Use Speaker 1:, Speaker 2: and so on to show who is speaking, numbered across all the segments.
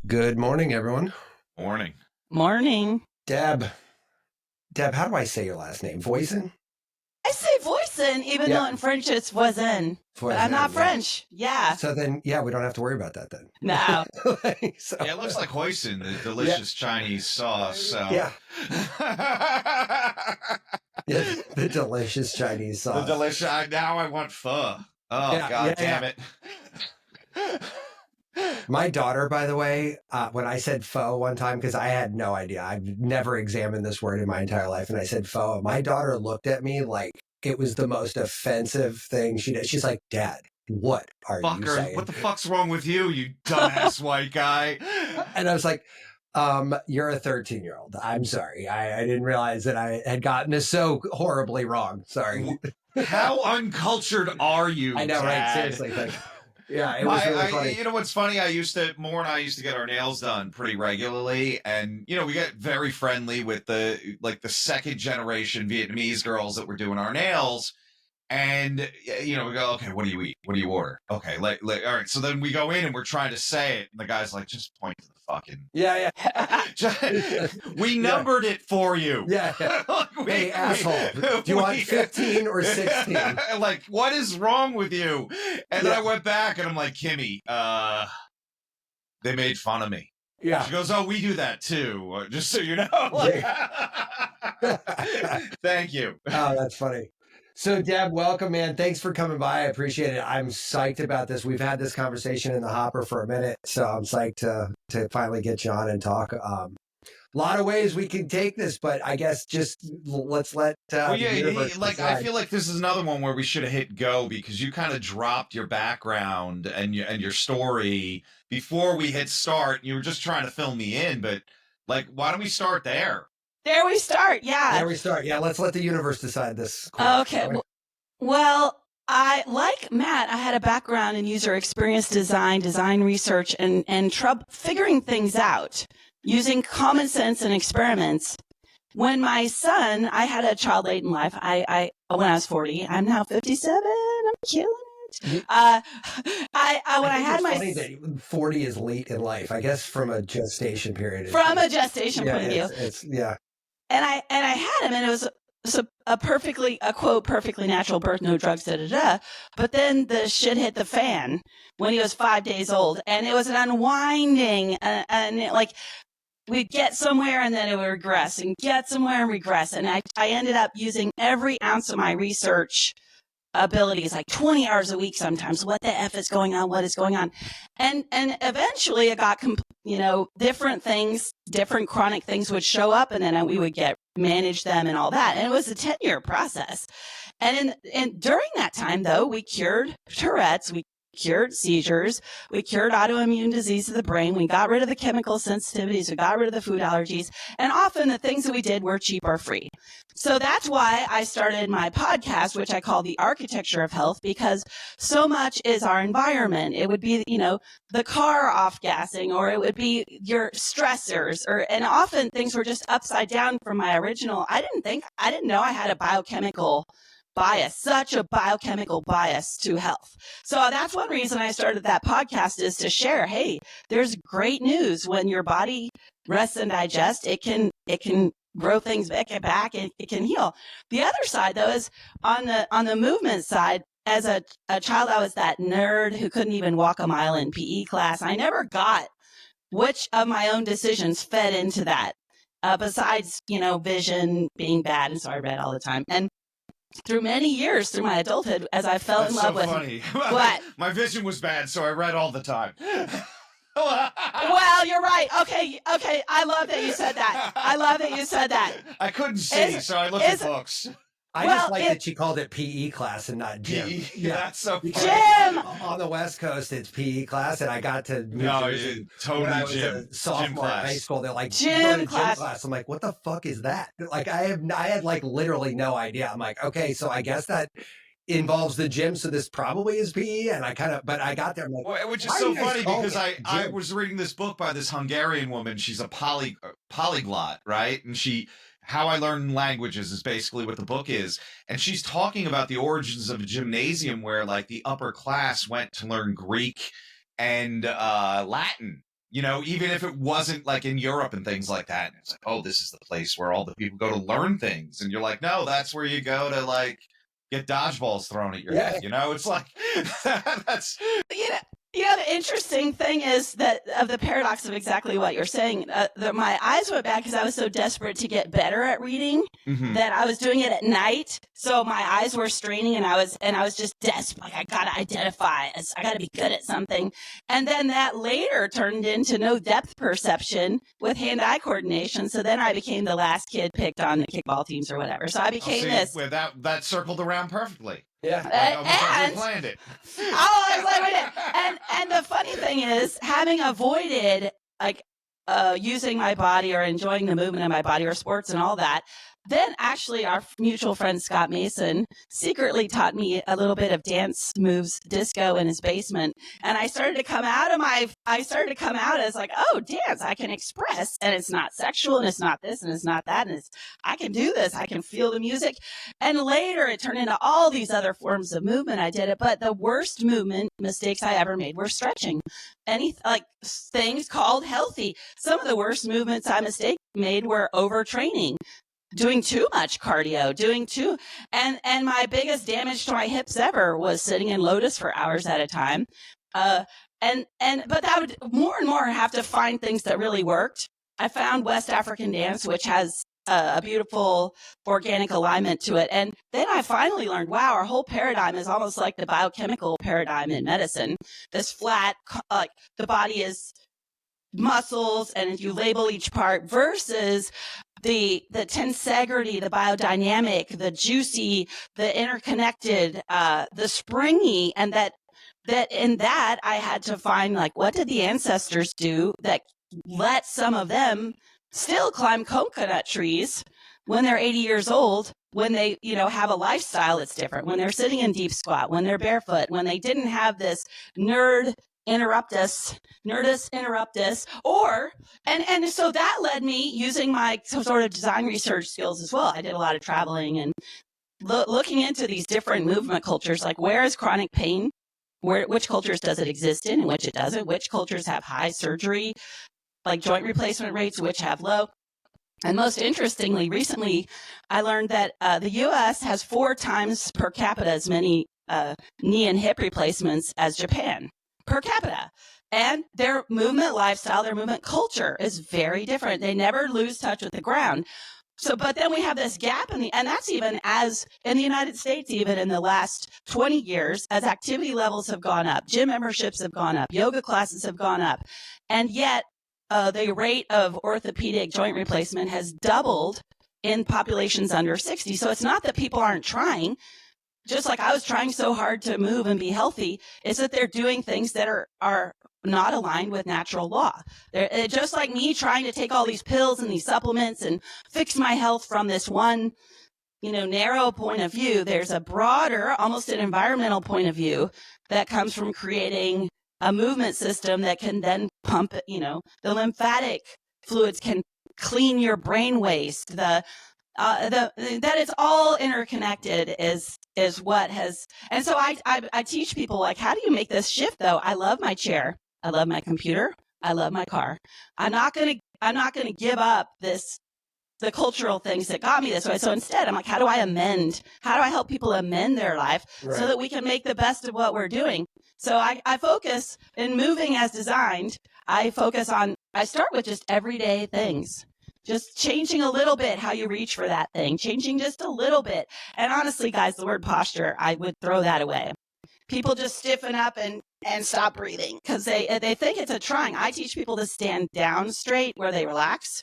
Speaker 1: Good morning, everyone.
Speaker 2: Morning.
Speaker 3: Morning.
Speaker 1: Deb, how do I say your last name? Voisin?
Speaker 3: I say Voisin, even though in French it's Voisin. But I'm not French. Yeah.
Speaker 1: So then, we don't have to worry about that then.
Speaker 3: No.
Speaker 2: Yeah, it looks like hoisin, the delicious Chinese sauce. So.
Speaker 1: Yeah. The delicious Chinese sauce.
Speaker 2: The delicious. Now I want pho. Oh, God damn it.
Speaker 1: My daughter, by the way, when I said pho one time, because I had no idea, I've never examined this word in my entire life, and I said pho, my daughter looked at me like it was the most offensive thing she did. She's like, Dad, what are you saying?
Speaker 2: What the fuck's wrong with you, you dumbass white guy?
Speaker 1: And I was like, you're a 13-year-old. I'm sorry. I didn't realize that I had gotten this so horribly wrong. Sorry.
Speaker 2: How uncultured are you,
Speaker 1: I know,
Speaker 2: Dad?
Speaker 1: right? Seriously. Like, yeah, it was really funny.
Speaker 2: You know what's funny? Moore and I used to get our nails done pretty regularly, and we get very friendly with the second generation Vietnamese girls that were doing our nails. And we go, okay, what do you eat? What do you order? Okay, all right. So then we go in and we're trying to say it, and the guy's like, just point to the fucking.
Speaker 1: Yeah.
Speaker 2: We numbered it for you.
Speaker 1: Yeah. Hey, asshole. Do you want 15 or 16?
Speaker 2: Like, what is wrong with you? And then I went back and I'm like, Kimmy, they made fun of me.
Speaker 1: Yeah.
Speaker 2: She goes, oh, we do that too. Just so you know. Thank you.
Speaker 1: Oh, that's funny. So, Deb, welcome, man. Thanks for coming by. I appreciate it. I'm psyched about this. We've had this conversation in the hopper for a minute, so I'm psyched to finally get you on and talk. A lot of ways we can take this, but I guess just let's let
Speaker 2: I feel like this is another one where we should have hit go, because you kind of dropped your background and your story before we hit start. You were just trying to fill me in, but why don't we start there?
Speaker 3: There we start. Yeah.
Speaker 1: There we start. Yeah. Let's let the universe decide this.
Speaker 3: Okay. Well, like Matt, I had a background in user experience design research, and figuring things out using common sense and experiments. When my son, I had a child late in life. When I was 40, I'm now 57. I'm killing it. When I had my
Speaker 1: funny that 40 is late in life, I guess, from a gestation period.
Speaker 3: From a gestation point of view.
Speaker 1: It's
Speaker 3: And I had him, and it was a quote, perfectly natural birth, no drugs, But then the shit hit the fan when he was 5 days old, and it was an unwinding, and we'd get somewhere and then it would regress, and get somewhere and regress. And I ended up using every ounce of my research abilities, like 20 hours a week sometimes. What the F is going on? What is going on? And eventually it got, different things, different chronic things would show up, and then we would manage them and all that. And it was a 10-year process. And during that time, though, we cured Tourette's, we cured seizures, we cured autoimmune disease of the brain, we got rid of the chemical sensitivities, we got rid of the food allergies, and often the things that we did were cheap or free. So that's why I started my podcast, which I call The Architecture of Health, because so much is our environment. It would be, the car off-gassing, or it would be your stressors, and often things were just upside down from my original. I didn't know I had a biochemical bias, such a biochemical bias to health. So that's one reason I started that podcast, is to share, hey, there's great news. When your body rests and digests, it can grow things back, and it can heal. The other side, though, is on the movement side. As a child, I was that nerd who couldn't even walk a mile in PE class. I never got which of my own decisions fed into that, besides, vision being bad. And so I read all the time. And through many years, through my adulthood, as I fell in love with.
Speaker 2: Funny.
Speaker 3: What?
Speaker 2: My vision was bad, so I read all the time.
Speaker 3: Well, you're right. Okay. I love that you said that.
Speaker 2: I couldn't see, so I looked at books.
Speaker 1: I just like that she called it PE class and not gym.
Speaker 2: Yeah, that's so funny.
Speaker 3: Gym!
Speaker 1: On the West Coast, it's PE class, and I got to New Jersey
Speaker 2: totally
Speaker 1: when I was
Speaker 2: gym.
Speaker 1: a sophomore in high school. They're like,
Speaker 3: gym class.
Speaker 1: I'm like, what the fuck is that? Like, I had literally no idea. I'm like, okay, so I guess that involves the gym, so this probably is PE. And but I got there, I'm like,
Speaker 2: which is so funny, because I was reading this book by this Hungarian woman. She's a polyglot, right? And How I Learn Languages is basically what the book is. And she's talking about the origins of a gymnasium where the upper class went to learn Greek and Latin, you know, even if it wasn't like in Europe and things like that. And it's like, oh, this is the place where all the people go to learn things. And you're like, no, that's where you go to like get dodgeballs thrown at your head. You know, it's like, that's,
Speaker 3: the interesting thing is that of the paradox of exactly what you're saying, my eyes went bad because I was so desperate to get better at reading that I was doing it at night. So my eyes were straining, and I was just desperate. Like, I gotta identify. I gotta be good at something. And then that later turned into no depth perception with hand-eye coordination. So then I became the last kid picked on the kickball teams or whatever. So I became this.
Speaker 2: Where that circled around perfectly.
Speaker 1: Yeah,
Speaker 2: I planned it.
Speaker 3: And the funny thing is, having avoided like using my body or enjoying the movement of my body or sports and all that, then actually our mutual friend Scott Mason secretly taught me a little bit of dance moves, disco in his basement. And I started to come out as like, oh, dance, I can express, and it's not sexual, and it's not this, and it's not that, and I can do this, I can feel the music. And later it turned into all these other forms of movement. I did it, but the worst movement mistakes I ever made were stretching. Things called healthy. Some of the worst movements I made were overtraining. Doing too much cardio, and my biggest damage to my hips ever was sitting in lotus for hours at a time. But I would more and more have to find things that really worked. I found West African dance, which has a beautiful organic alignment to it. And then I finally learned, wow, our whole paradigm is almost like the biochemical paradigm in medicine. This flat, like the body is muscles, and you label each part, versus the tensegrity, the biodynamic, the juicy, the interconnected, the springy, and that in that I had to find, like, what did the ancestors do that let some of them still climb coconut trees when they're 80 years old, when they, have a lifestyle that's different, when they're sitting in deep squat, when they're barefoot, when they didn't have this nerdus interruptus, and so that led me, using my sort of design research skills as well. I did a lot of traveling and looking into these different movement cultures, like where is chronic pain, which cultures does it exist in and which it doesn't, which cultures have high surgery, like joint replacement rates, which have low. And most interestingly, recently, I learned that the U.S. has 4 times per capita as many knee and hip replacements as Japan per capita. And their movement lifestyle, their movement culture is very different. They never lose touch with the ground. So, but then we have this gap and that's even as in the United States, even in the last 20 years, as activity levels have gone up, gym memberships have gone up, yoga classes have gone up. And yet the rate of orthopedic joint replacement has doubled in populations under 60. So it's not that people aren't trying. Just like I was trying so hard to move and be healthy, is that they're doing things that are not aligned with natural law. They're just like me trying to take all these pills and these supplements and fix my health from this one, narrow point of view. There's a broader, almost an environmental point of view that comes from creating a movement system that can then pump, the lymphatic fluids can clean your brain waste. That it's all interconnected is what has, and so I teach people, like, how do you make this shift though? I love my chair, I love my computer, I love my car. I'm not gonna give up the cultural things that got me this way. So instead, I'm like, how do I help people amend their life so that we can make the best of what we're doing? So I focus in moving as designed. I start with just everyday things. Just changing a little bit how you reach for that thing, changing just a little bit. And honestly, guys, the word posture, I would throw that away. People just stiffen up and stop breathing because they think it's a trying. I teach people to stand down straight where they relax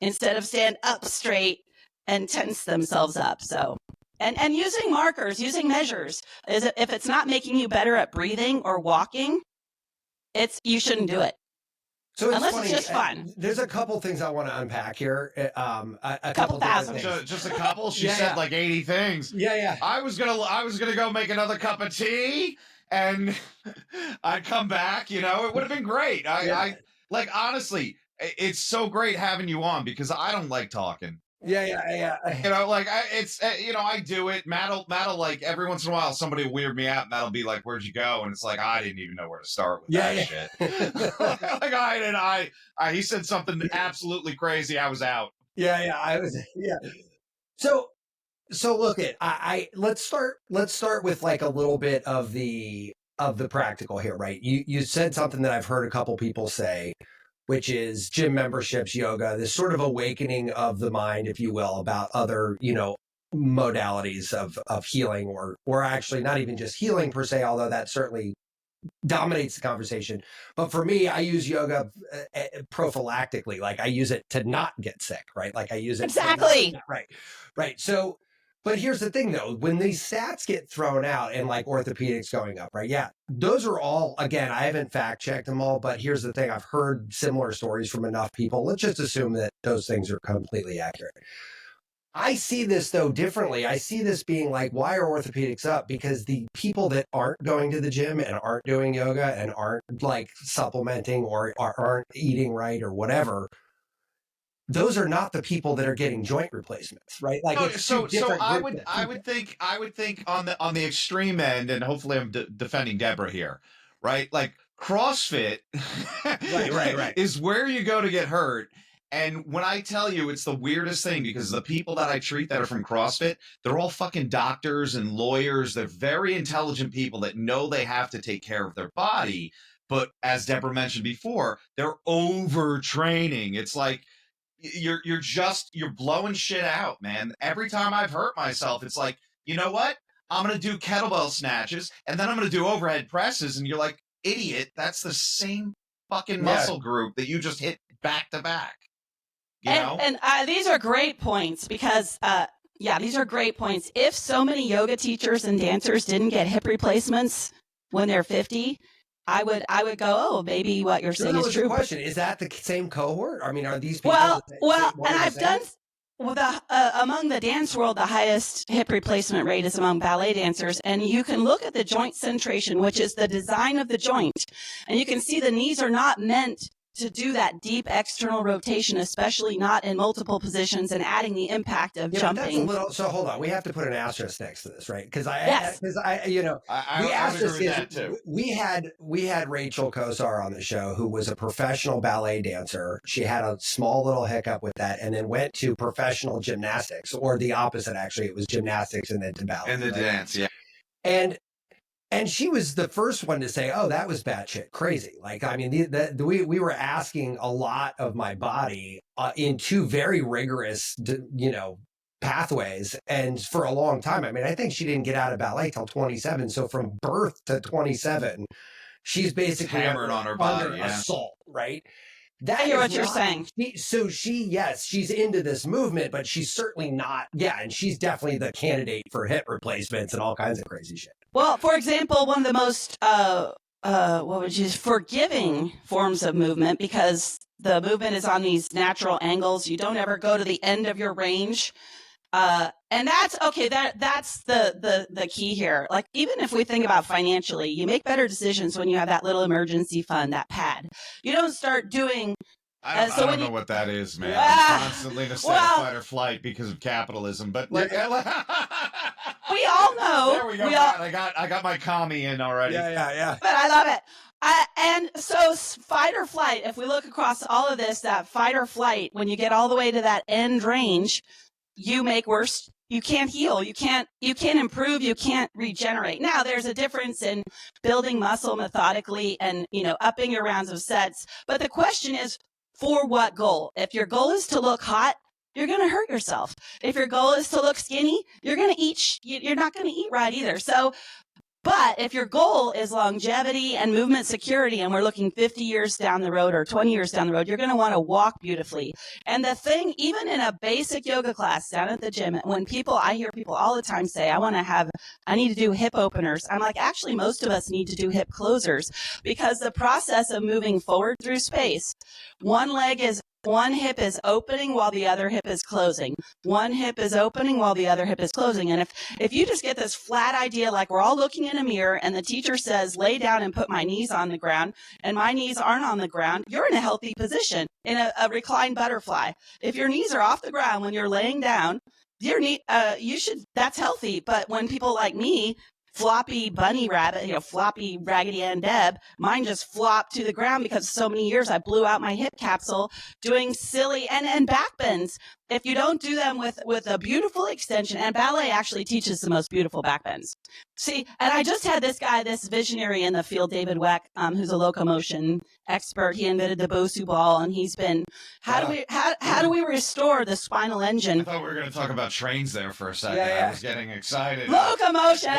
Speaker 3: instead of stand up straight and tense themselves up. So, and using markers, using measures, if it's not making you better at breathing or walking, you shouldn't do it.
Speaker 1: So
Speaker 3: unless
Speaker 1: funny.
Speaker 3: It's just fun.
Speaker 1: There's a couple things I want to unpack here. A
Speaker 3: couple thousand.
Speaker 2: Just a couple. She said like 80 things.
Speaker 1: Yeah.
Speaker 2: I was gonna go make another cup of tea, and I'd come back. It would have been great. I like, honestly, it's so great having you on because I don't like talking.
Speaker 1: Yeah.
Speaker 2: You know, like I do it. Matt'll like every once in a while somebody will weird me out. Matt'll be like, "Where'd you go?" And it's like I didn't even know where to start with that shit. Like he said something absolutely crazy. I was out.
Speaker 1: Yeah. So look at let's start with like a little bit of the practical here, right? You said something that I've heard a couple people say, which is gym memberships, yoga, this sort of awakening of the mind, if you will, about other, modalities of healing or actually not even just healing per se, although that certainly dominates the conversation. But for me, I use yoga prophylactically. Like I use it to not get sick, right? Like I use it.
Speaker 3: Exactly.
Speaker 1: Right. So, but here's the thing though, when these stats get thrown out and like orthopedics going up, right? Yeah, those are all, again, I haven't fact checked them all, but here's the thing. I've heard similar stories from enough people. Let's just assume that those things are completely accurate. I see this though differently. I see this being like, why are orthopedics up? Because the people that aren't going to the gym and aren't doing yoga and aren't like supplementing or aren't eating right or whatever, those are not the people that are getting joint replacements, right? Like,
Speaker 2: so I would think on the extreme end, and hopefully I'm defending Deborah here, right? Like CrossFit,
Speaker 1: right,
Speaker 2: is where you go to get hurt. And when I tell you, it's the weirdest thing because the people that I treat that are from CrossFit, they're all fucking doctors and lawyers. They're very intelligent people that know they have to take care of their body. But as Deborah mentioned before, they're overtraining. It's like, you're blowing shit out, man. Every time I've hurt myself, it's like, you know what? I'm going to do kettlebell snatches and then I'm going to do overhead presses. And you're like, idiot, that's the same fucking muscle group that you just hit back to back. You know?
Speaker 3: And these are great points because, these are great points. If so many yoga teachers and dancers didn't get hip replacements when they're 50, I would go, oh, maybe what you're saying is true.
Speaker 1: Question: is that the same cohort? I mean, are these people?
Speaker 3: Well, and I've done among the dance world, the highest hip replacement rate is among ballet dancers, and you can look at the joint centration, which is the design of the joint, and you can see the knees are not meant to do that deep external rotation, especially not in multiple positions and adding the impact of jumping.
Speaker 1: So hold on, we have to put an asterisk next to this, right? Because I we had Rachel Kosar on the show, who was a professional ballet dancer. She had a small little hiccup with that, and then went to professional gymnastics, or the opposite, actually. It was gymnastics and then to ballet.
Speaker 2: And the dance, yeah.
Speaker 1: And she was the first one to say, oh, that was batshit crazy. Like, I mean, we were asking a lot of my body in two very rigorous, pathways. And for a long time, I mean, I think she didn't get out of ballet till 27. So from birth to 27, she's basically
Speaker 2: hammered on her body,
Speaker 1: assault, right?
Speaker 3: I hear what you're saying.
Speaker 1: She's into this movement, but she's certainly not. Yeah, and she's definitely the candidate for hip replacements and all kinds of crazy shit.
Speaker 3: Well, for example, one of the most forgiving forms of movement, because the movement is on these natural angles. You don't ever go to the end of your range. And that's okay. That's the key here. Like, even if we think about financially, you make better decisions when you have that little emergency fund, that pad. You don't start doing.
Speaker 2: I don't know what that is, man. I'm constantly in a state of fight or flight because of capitalism. But like,
Speaker 3: we all know.
Speaker 2: There we go. I got my commie in already.
Speaker 1: Yeah.
Speaker 3: But I love it. And so fight or flight, if we look across all of this, that fight or flight, when you get all the way to that end range, you make worse. You can't heal. You can't improve. You can't regenerate. Now, there's a difference in building muscle methodically and, upping your rounds of sets. But the question is, for what goal? If your goal is to look hot, you're going to hurt yourself. If your goal is to look skinny, you're not going to eat right either. So, but if your goal is longevity and movement security, and we're looking 50 years down the road or 20 years down the road, you're going to want to walk beautifully. And the thing, even in a basic yoga class down at the gym, I hear people all the time say, I need to do hip openers. I'm like, actually, most of us need to do hip closers, because the process of moving forward through space, one leg is one hip is opening while the other hip is closing. One hip is opening while the other hip is closing. And if you just get this flat idea, like we're all looking in a mirror and the teacher says, lay down and put my knees on the ground, and my knees aren't on the ground, you're in a healthy position in a reclined butterfly. If your knees are off the ground when you're laying down, that's healthy. But when people like me, floppy bunny rabbit, floppy Raggedy Ann Deb, mine just flopped to the ground because so many years I blew out my hip capsule doing silly and back bends. If you don't do them with a beautiful extension, and ballet actually teaches the most beautiful back bends. See, and I just had this visionary in the field, David Weck, who's a locomotion expert. He invented the Bosu ball, and he's been, how do we restore the spinal engine?
Speaker 2: I thought we were going to talk about trains there for a second.
Speaker 1: Yeah.
Speaker 2: I was getting excited.
Speaker 3: Locomotion.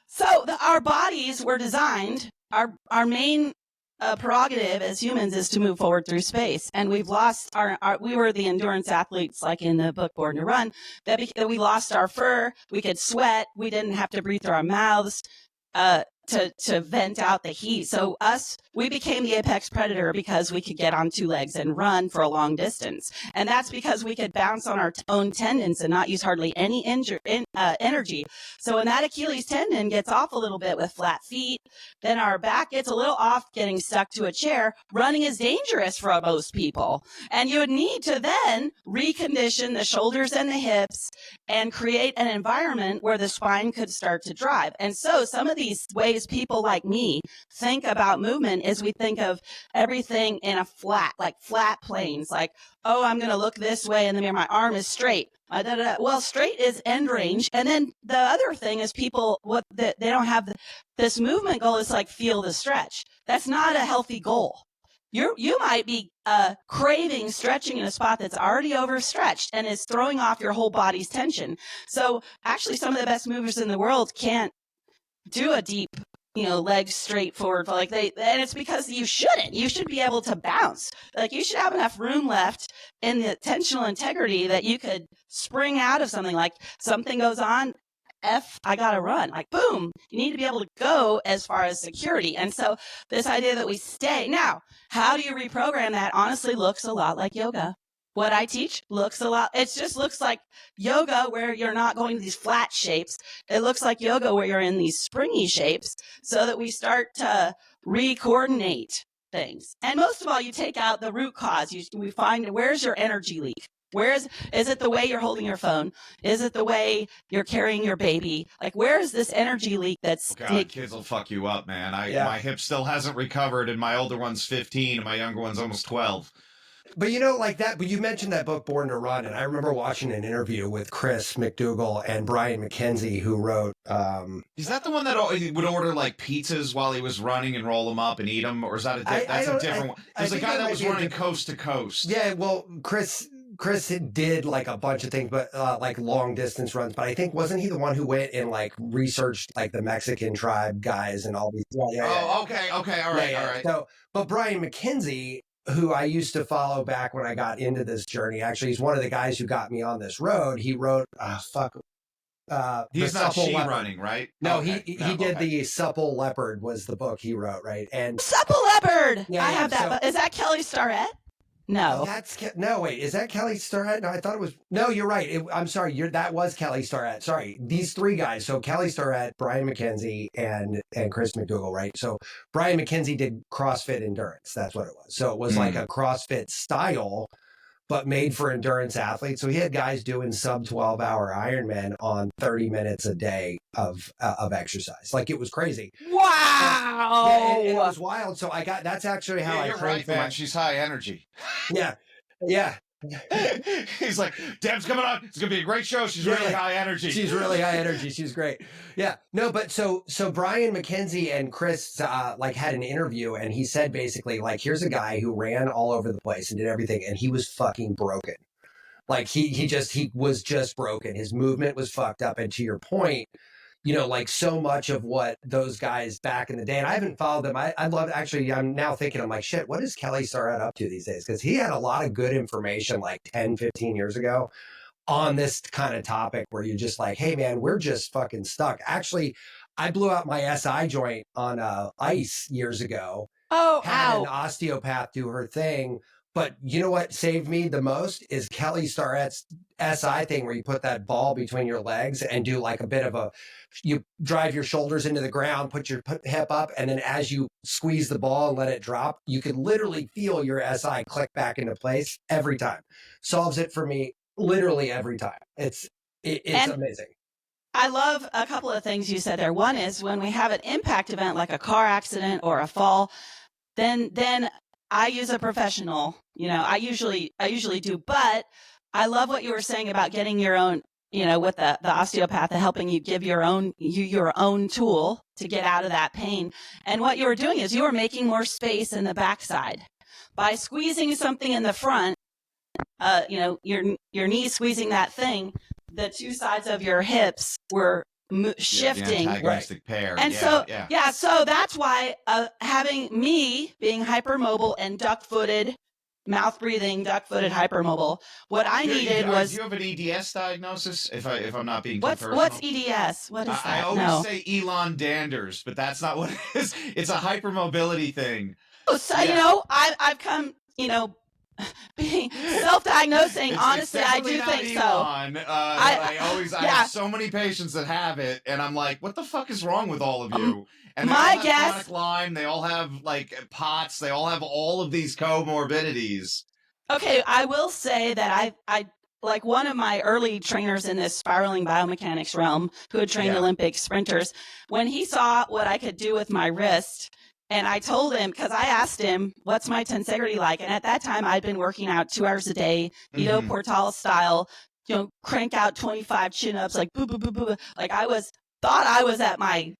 Speaker 2: So
Speaker 3: our bodies were designed, our main prerogative as humans is to move forward through space. And we've lost we were the endurance athletes, like in the book Born to Run, that we lost our fur. We could sweat. We didn't have to breathe through our mouths to vent out the heat. So we became the apex predator because we could get on two legs and run for a long distance. And that's because we could bounce on our own tendons and not use hardly any energy. So when that Achilles tendon gets off a little bit with flat feet, then our back gets a little off getting stuck to a chair. Running is dangerous for most people. And you would need to then recondition the shoulders and the hips and create an environment where the spine could start to drive. And so some of these ways people like me think about movement is we think of everything in a flat planes, like, oh, I'm going to look this way in the mirror. My arm is straight. Well, straight is end range. And then the other thing is they don't have this movement goal is like feel the stretch. That's not a healthy goal. You might be craving stretching in a spot that's already overstretched and is throwing off your whole body's tension. So actually some of the best movers in the world can't do a deep, legs straight forward, and it's because you shouldn't. You should be able to bounce. Like you should have enough room left in the tensional integrity that you could spring out of something. Like something goes on, I gotta run. Like boom, you need to be able to go as far as security. And so this idea that we stay. Now, how do you reprogram that? Honestly, looks a lot like yoga. What I teach looks a lot. It just looks like yoga where you're not going to these flat shapes. It looks like yoga where you're in these springy shapes so that we start to re-coordinate things. And most of all, you take out the root cause. We find where's your energy leak? Is it the way you're holding your phone? Is it the way you're carrying your baby? Like, where is this energy leak that's...
Speaker 2: Oh God, kids will fuck you up, man. My hip still hasn't recovered, and my older one's 15, and my younger one's almost 12.
Speaker 1: But but you mentioned that book, Born to Run, and I remember watching an interview with Chris McDougall and Brian McKenzie, who wrote...
Speaker 2: Is that the one that would order, like, pizzas while he was running and roll them up and eat them? Or is that a different one? There's a guy that was running coast to coast.
Speaker 1: Yeah, well, Chris did like a bunch of things, but like long distance runs. But I think wasn't he the one who went and like researched like the Mexican tribe guys and all these?
Speaker 2: Okay, all right.
Speaker 1: So, but Brian McKenzie, who I used to follow back when I got into this journey, actually, he's one of the guys who got me on this road. He wrote,
Speaker 2: he's not she running, right?
Speaker 1: No, he did the Supple Leopard was the book he wrote, right? And
Speaker 3: Supple Leopard.
Speaker 1: Yeah,
Speaker 3: I have that. Is that Kelly Starrett? No.
Speaker 1: Wait, is that Kelly Starrett? No, I thought it was, no, you're right. I'm sorry. That was Kelly Starrett. Sorry. These three guys. So Kelly Starrett, Brian McKenzie, and Chris McDougall, right? So Brian McKenzie did CrossFit endurance. That's what it was. So it was like a CrossFit style, but made for endurance athletes. So he had guys doing sub 12-hour Ironman on 30 minutes a day of exercise. Like it was crazy.
Speaker 3: Wow.
Speaker 1: And it was wild. So that's actually how I
Speaker 2: you're
Speaker 1: trained
Speaker 2: right,
Speaker 1: for
Speaker 2: man. She's high energy.
Speaker 1: Yeah.
Speaker 2: He's like, Deb's coming on. It's gonna be a great show. She's really high energy.
Speaker 1: She's really high energy. She's great. Yeah. No, but so Brian McKenzie and Chris like had an interview, and he said basically like, here's a guy who ran all over the place and did everything, and he was fucking broken. Like he was just broken. His movement was fucked up. And to your point, like so much of what those guys back in the day, and I haven't followed them. I love, actually, I'm now thinking, I'm like, shit, what is Kelly Starrett up to these days? Because he had a lot of good information like 10, 15 years ago on this kind of topic where you're just like, hey man, we're just fucking stuck. Actually, I blew out my SI joint on ice years ago.
Speaker 3: Oh,
Speaker 1: had an
Speaker 3: ow.
Speaker 1: osteopath do her thing. But you know what saved me the most is Kelly Starrett's SI thing, where you put that ball between your legs and do like a bit of you drive your shoulders into the ground, put your hip up, and then as you squeeze the ball and let it drop, you can literally feel your SI click back into place every time. Solves it for me literally every time. It's amazing.
Speaker 3: I love a couple of things you said there. One is when we have an impact event like a car accident or a fall, then I use a professional. I usually do, but I love what you were saying about getting your own, with the osteopath helping you give your own tool to get out of that pain. And what you were doing is you were making more space in the backside by squeezing something in the front. Your knee squeezing that thing. The two sides of your hips were shifting.
Speaker 2: The antagonistic pair.
Speaker 3: And so that's why having me being hypermobile and duck-footed, mouth-breathing, duck-footed, hypermobile, what I needed was...
Speaker 2: Do you have an EDS diagnosis, if I'm not being too personal?
Speaker 3: What's EDS? What is that?
Speaker 2: I always say Elon Danders, but that's not what it is. It's a hypermobility thing.
Speaker 3: Oh, so, I've come, being self-diagnosing, honestly, I do think
Speaker 2: Elon.
Speaker 3: so.
Speaker 2: I have so many patients that have it, and I'm like, what the fuck is wrong with all of you? And they all have chronic Lyme, they all have like POTS, they all have all of these comorbidities.
Speaker 3: Okay, I will say that I like one of my early trainers in this spiraling biomechanics realm who had trained Olympic sprinters, when he saw what I could do with my wrist. And I told him, because I asked him, what's my tensegrity like? And at that time, I'd been working out 2 hours a day, Ido Portal style, crank out 25 chin-ups, like boo, boo, boo, boo. Like thought I was at my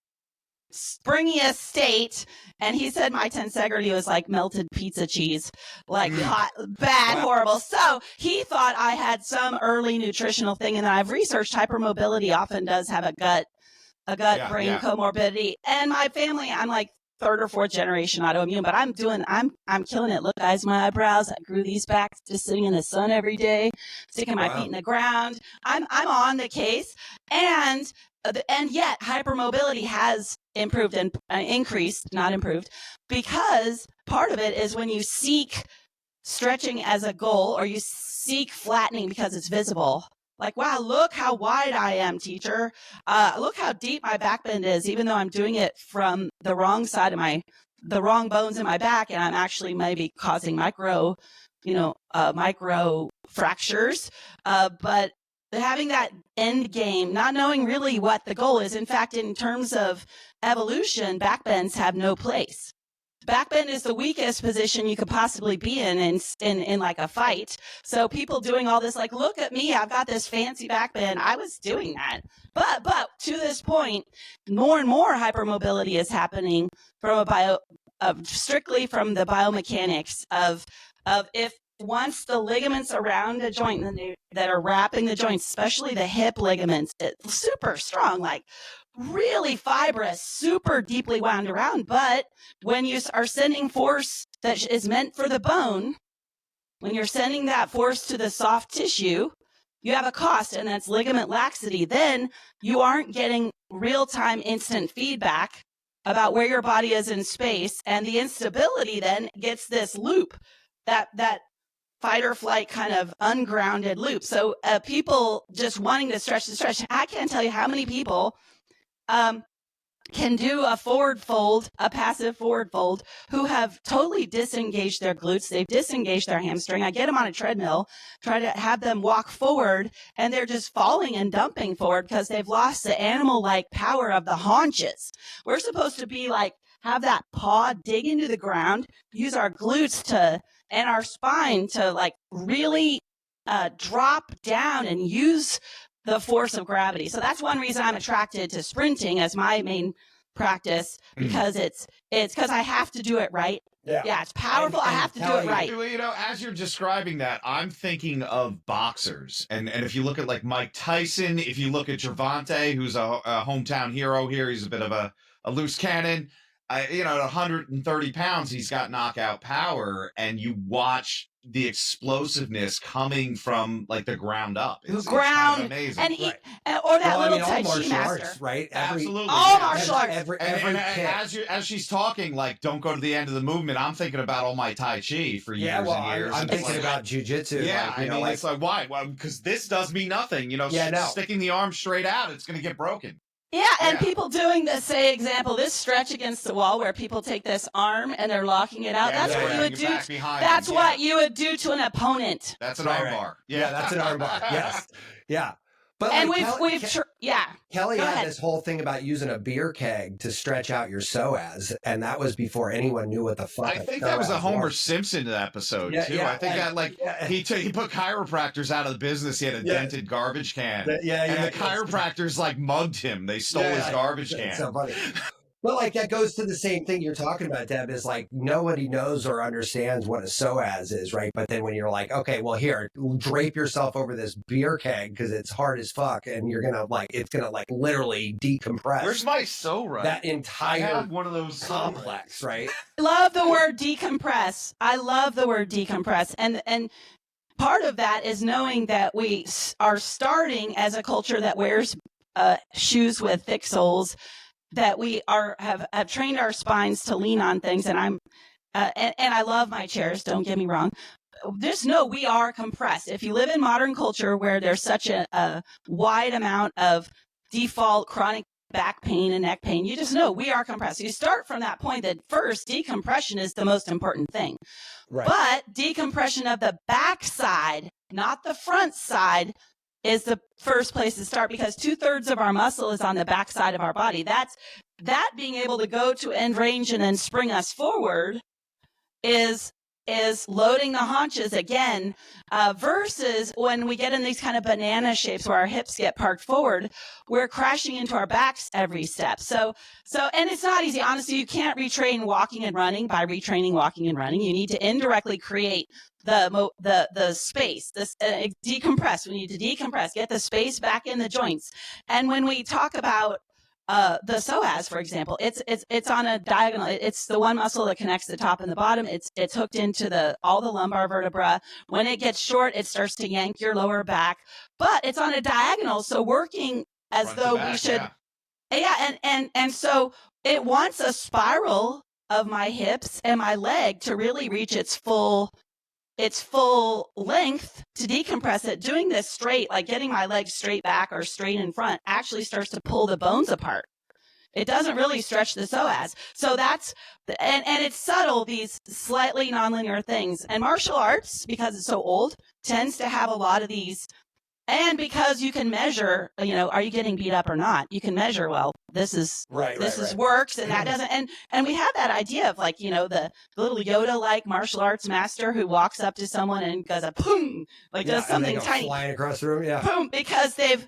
Speaker 3: springiest state. And he said my tensegrity was like melted pizza cheese, like hot, bad, horrible. So he thought I had some early nutritional thing. And then I've researched hypermobility often does have a gut-brain comorbidity. And my family, I'm like, 3rd or 4th generation autoimmune, but I'm killing it. Look, guys, my eyebrows, I grew these back just sitting in the sun every day, sticking my feet in the ground. I'm on the case. And yet hypermobility has improved and increased, not improved, because part of it is when you seek stretching as a goal or you seek flattening because it's visible. Like, wow, look how wide I am, teacher. Look how deep my back bend is, even though I'm doing it from the wrong side of the wrong bones in my back, and I'm actually maybe causing micro fractures. But having that end game, not knowing really what the goal is. In fact, in terms of evolution, back bends have no place. Back bend is the weakest position you could possibly be in like a fight. So people doing all this, like, look at me, I've got this fancy back bend. I was doing that. But to this point, more and more hypermobility is happening from strictly from the biomechanics of if once the ligaments around a joint that are wrapping the joints, especially the hip ligaments, it's super strong, like really fibrous, super deeply wound around. But when you are sending force that is meant for the bone, when you're sending that force to the soft tissue, you have a cost, and that's ligament laxity. Then you aren't getting real-time instant feedback about where your body is in space, and the instability then gets this loop, that fight or flight kind of ungrounded loop. So people just wanting to stretch, I can't tell you how many people can do a forward fold, a passive forward fold, who have totally disengaged their glutes. They've disengaged their hamstring. I get them on a treadmill, try to have them walk forward, and they're just falling and dumping forward because they've lost the animal-like power of the haunches. We're supposed to be like, have that paw dig into the ground, use our glutes and our spine to like really drop down and use the force of gravity. So that's one reason I'm attracted to sprinting as my main practice, because it's because I have to do it right. Yeah, it's powerful. I have to do it right.
Speaker 2: You know, as you're describing that, I'm thinking of boxers. And if you look at like Mike Tyson, if you look at Gervonta, who's a hometown hero here, he's a bit of a loose cannon. at 130 pounds, he's got knockout power, and you watch the explosiveness coming from like the ground up. It's kind of amazing.
Speaker 3: And
Speaker 1: Right.
Speaker 3: or that little
Speaker 1: all
Speaker 3: Tai Chi
Speaker 1: martial
Speaker 3: master.
Speaker 1: arts, right?
Speaker 2: Absolutely.
Speaker 3: All martial arts.
Speaker 1: Every
Speaker 2: and as she's talking, like, don't go to the end of the movement, I'm thinking about all my Tai Chi for years and years.
Speaker 1: I'm
Speaker 2: and
Speaker 1: thinking
Speaker 2: like,
Speaker 1: about jujitsu.
Speaker 2: yeah, it's like, why? Well, because this does me nothing. Sticking the arm straight out, it's going to get broken.
Speaker 3: Yeah, and people doing this, say, example, this stretch against the wall where people take this arm and they're locking it out. That's what you would do. That's what you would do to an opponent.
Speaker 2: That's an arm bar.
Speaker 1: Yeah, that's an arm bar. Yes. Yeah. But
Speaker 3: and
Speaker 1: like Kelly
Speaker 3: Go
Speaker 1: had
Speaker 3: ahead.
Speaker 1: this whole thing about using a beer keg to stretch out your psoas, and that was before anyone knew what the fuck.
Speaker 2: I think that was a Homer Simpson episode too.
Speaker 1: Yeah,
Speaker 2: I think he put chiropractors out of the business. He had a dented garbage can. And the chiropractors like mugged him. They stole his garbage can.
Speaker 1: So funny. But like that goes to the same thing you're talking about, Deb, is like nobody knows or understands what a psoas is, right? But then when you're like, okay, well here, drape yourself over this beer keg because it's hard as fuck, and you're gonna it's gonna literally decompress.
Speaker 2: Where's my Sora?
Speaker 1: That entire
Speaker 2: I have one of those
Speaker 1: complex, right?
Speaker 3: I love the word decompress. I love the word decompress, and part of that is knowing that we are starting as a culture that wears shoes with thick soles, that we have trained our spines to lean on things, and I love my chairs, don't get me wrong. Just know we are compressed. If you live in modern culture where there's such a wide amount of default chronic back pain and neck pain, you just know we are compressed. You start from that point that first decompression is the most important thing. Right. But decompression of the back side, not the front side, is the first place to start, because 2/3 of our muscle is on the back side of our body. That being able to go to end range and then spring us forward is loading the haunches again, versus when we get in these kind of banana shapes where our hips get parked forward, we're crashing into our backs every step. So, and it's not easy. Honestly, you can't retrain walking and running by retraining walking and running. You need to indirectly create the space, decompress. We need to decompress, get the space back in the joints. And when we talk about the psoas, for example, it's on a diagonal. It's the one muscle that connects the top and the bottom. It's hooked into all the lumbar vertebra. When it gets short, it starts to yank your lower back, but it's on a diagonal. So working as though we should, and so it wants a spiral of my hips and my leg to really reach its full length to decompress it. Doing this straight, like getting my legs straight back or straight in front, actually starts to pull the bones apart. It doesn't really stretch the psoas. So that's, and it's subtle, these slightly nonlinear things. And martial arts, because it's so old, tends to have a lot of these. And because you can measure, are you getting beat up or not? You can measure, well, this is works, and that doesn't. And we have that idea of the little Yoda-like martial arts master who walks up to someone and goes a boom, does something tiny,
Speaker 1: flying across the room,
Speaker 3: boom, because they've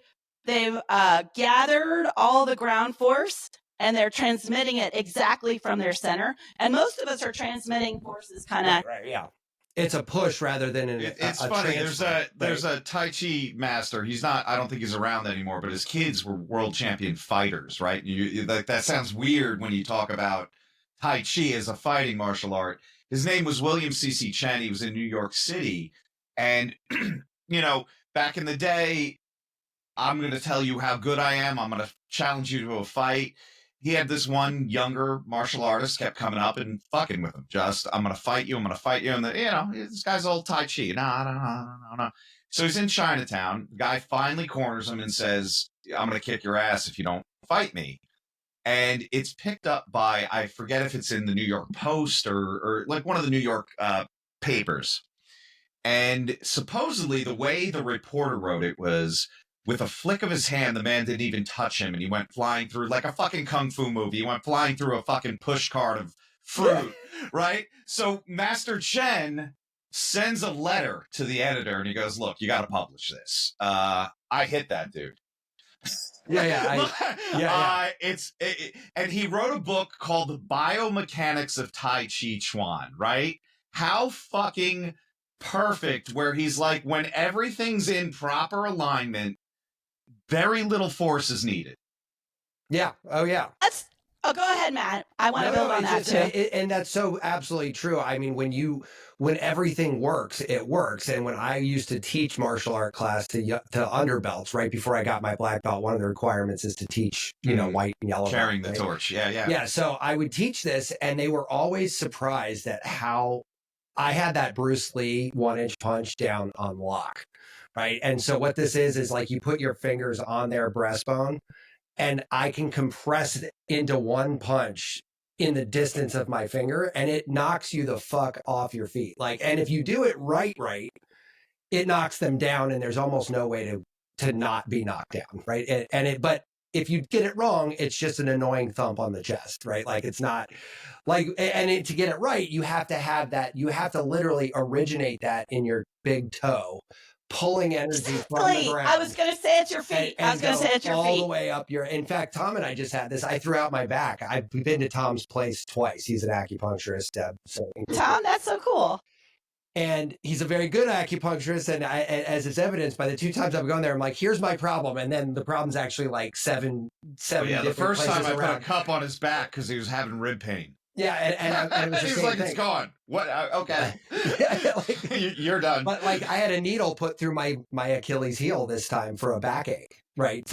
Speaker 3: gathered all the ground force and they're transmitting it exactly from their center. And most of us are transmitting forces kind of.
Speaker 1: It's a push rather than
Speaker 2: it's funny. There's a Tai Chi master. He's not. I don't think he's around anymore. But his kids were world champion fighters, right? That sounds weird when you talk about Tai Chi as a fighting martial art. His name was William C.C. Chen. He was in New York City, and back in the day, I'm going to tell you how good I am. I'm going to challenge you to a fight. He had this one younger martial artist kept coming up and fucking with him. I'm going to fight you. I'm going to fight you. And this guy's old Tai Chi. No. So he's in Chinatown. The guy finally corners him and says, I'm going to kick your ass if you don't fight me. And it's picked up by, I forget if it's in the New York Post or like one of the New York papers. And supposedly the way the reporter wrote it was, with a flick of his hand, the man didn't even touch him, and he went flying through like a fucking kung fu movie. He went flying through a fucking push cart of fruit, right? So Master Chen sends a letter to the editor, and he goes, "Look, you got to publish this. I hit that dude." And he wrote a book called The Biomechanics of Tai Chi Chuan, right? How fucking perfect, where he's like, when everything's in proper alignment, very little force is needed.
Speaker 1: Yeah. Oh, yeah.
Speaker 3: Oh, go ahead, Matt. I want to
Speaker 1: No,
Speaker 3: build
Speaker 1: no,
Speaker 3: on
Speaker 1: it's
Speaker 3: that
Speaker 1: just,
Speaker 3: too.
Speaker 1: and that's so absolutely true. I mean, when everything works, it works. And when I used to teach martial art class to underbelts right before I got my black belt, one of the requirements is to teach, white and yellow
Speaker 2: Carrying
Speaker 1: belt,
Speaker 2: the
Speaker 1: right?
Speaker 2: torch. Yeah, yeah.
Speaker 1: Yeah. So I would teach this, and they were always surprised at how I had that Bruce Lee 1-inch punch down on lock, right? And so what this is like you put your fingers on their breastbone, and I can compress it into one punch in the distance of my finger, and it knocks you the fuck off your feet. And if you do it right, it knocks them down, and there's almost no way to not be knocked down, right? But if you get it wrong, it's just an annoying thump on the chest, right? It's not to get it right, you have to have that. You have to literally originate that in your big toe, pulling energy from the ground.
Speaker 3: I was going to say it's your feet.
Speaker 1: And
Speaker 3: I was going to say it's your
Speaker 1: all
Speaker 3: feet.
Speaker 1: the way up your. In fact, Tom and I just had this. I threw out my back. I've been to Tom's place twice. He's an acupuncturist.
Speaker 3: Tom, that's so cool.
Speaker 1: And he's a very good acupuncturist. And as is evidenced by the 2 times I've gone there, I'm like, here's my problem. And then the problem's actually like seven.
Speaker 2: Yeah, the first time I
Speaker 1: around.
Speaker 2: put a cup on his back because he was having rib pain.
Speaker 1: Yeah, and it was the
Speaker 2: he's
Speaker 1: same
Speaker 2: like,
Speaker 1: thing.
Speaker 2: It's gone. What? Okay. You're done.
Speaker 1: But I had a needle put through my Achilles heel this time for a backache, right?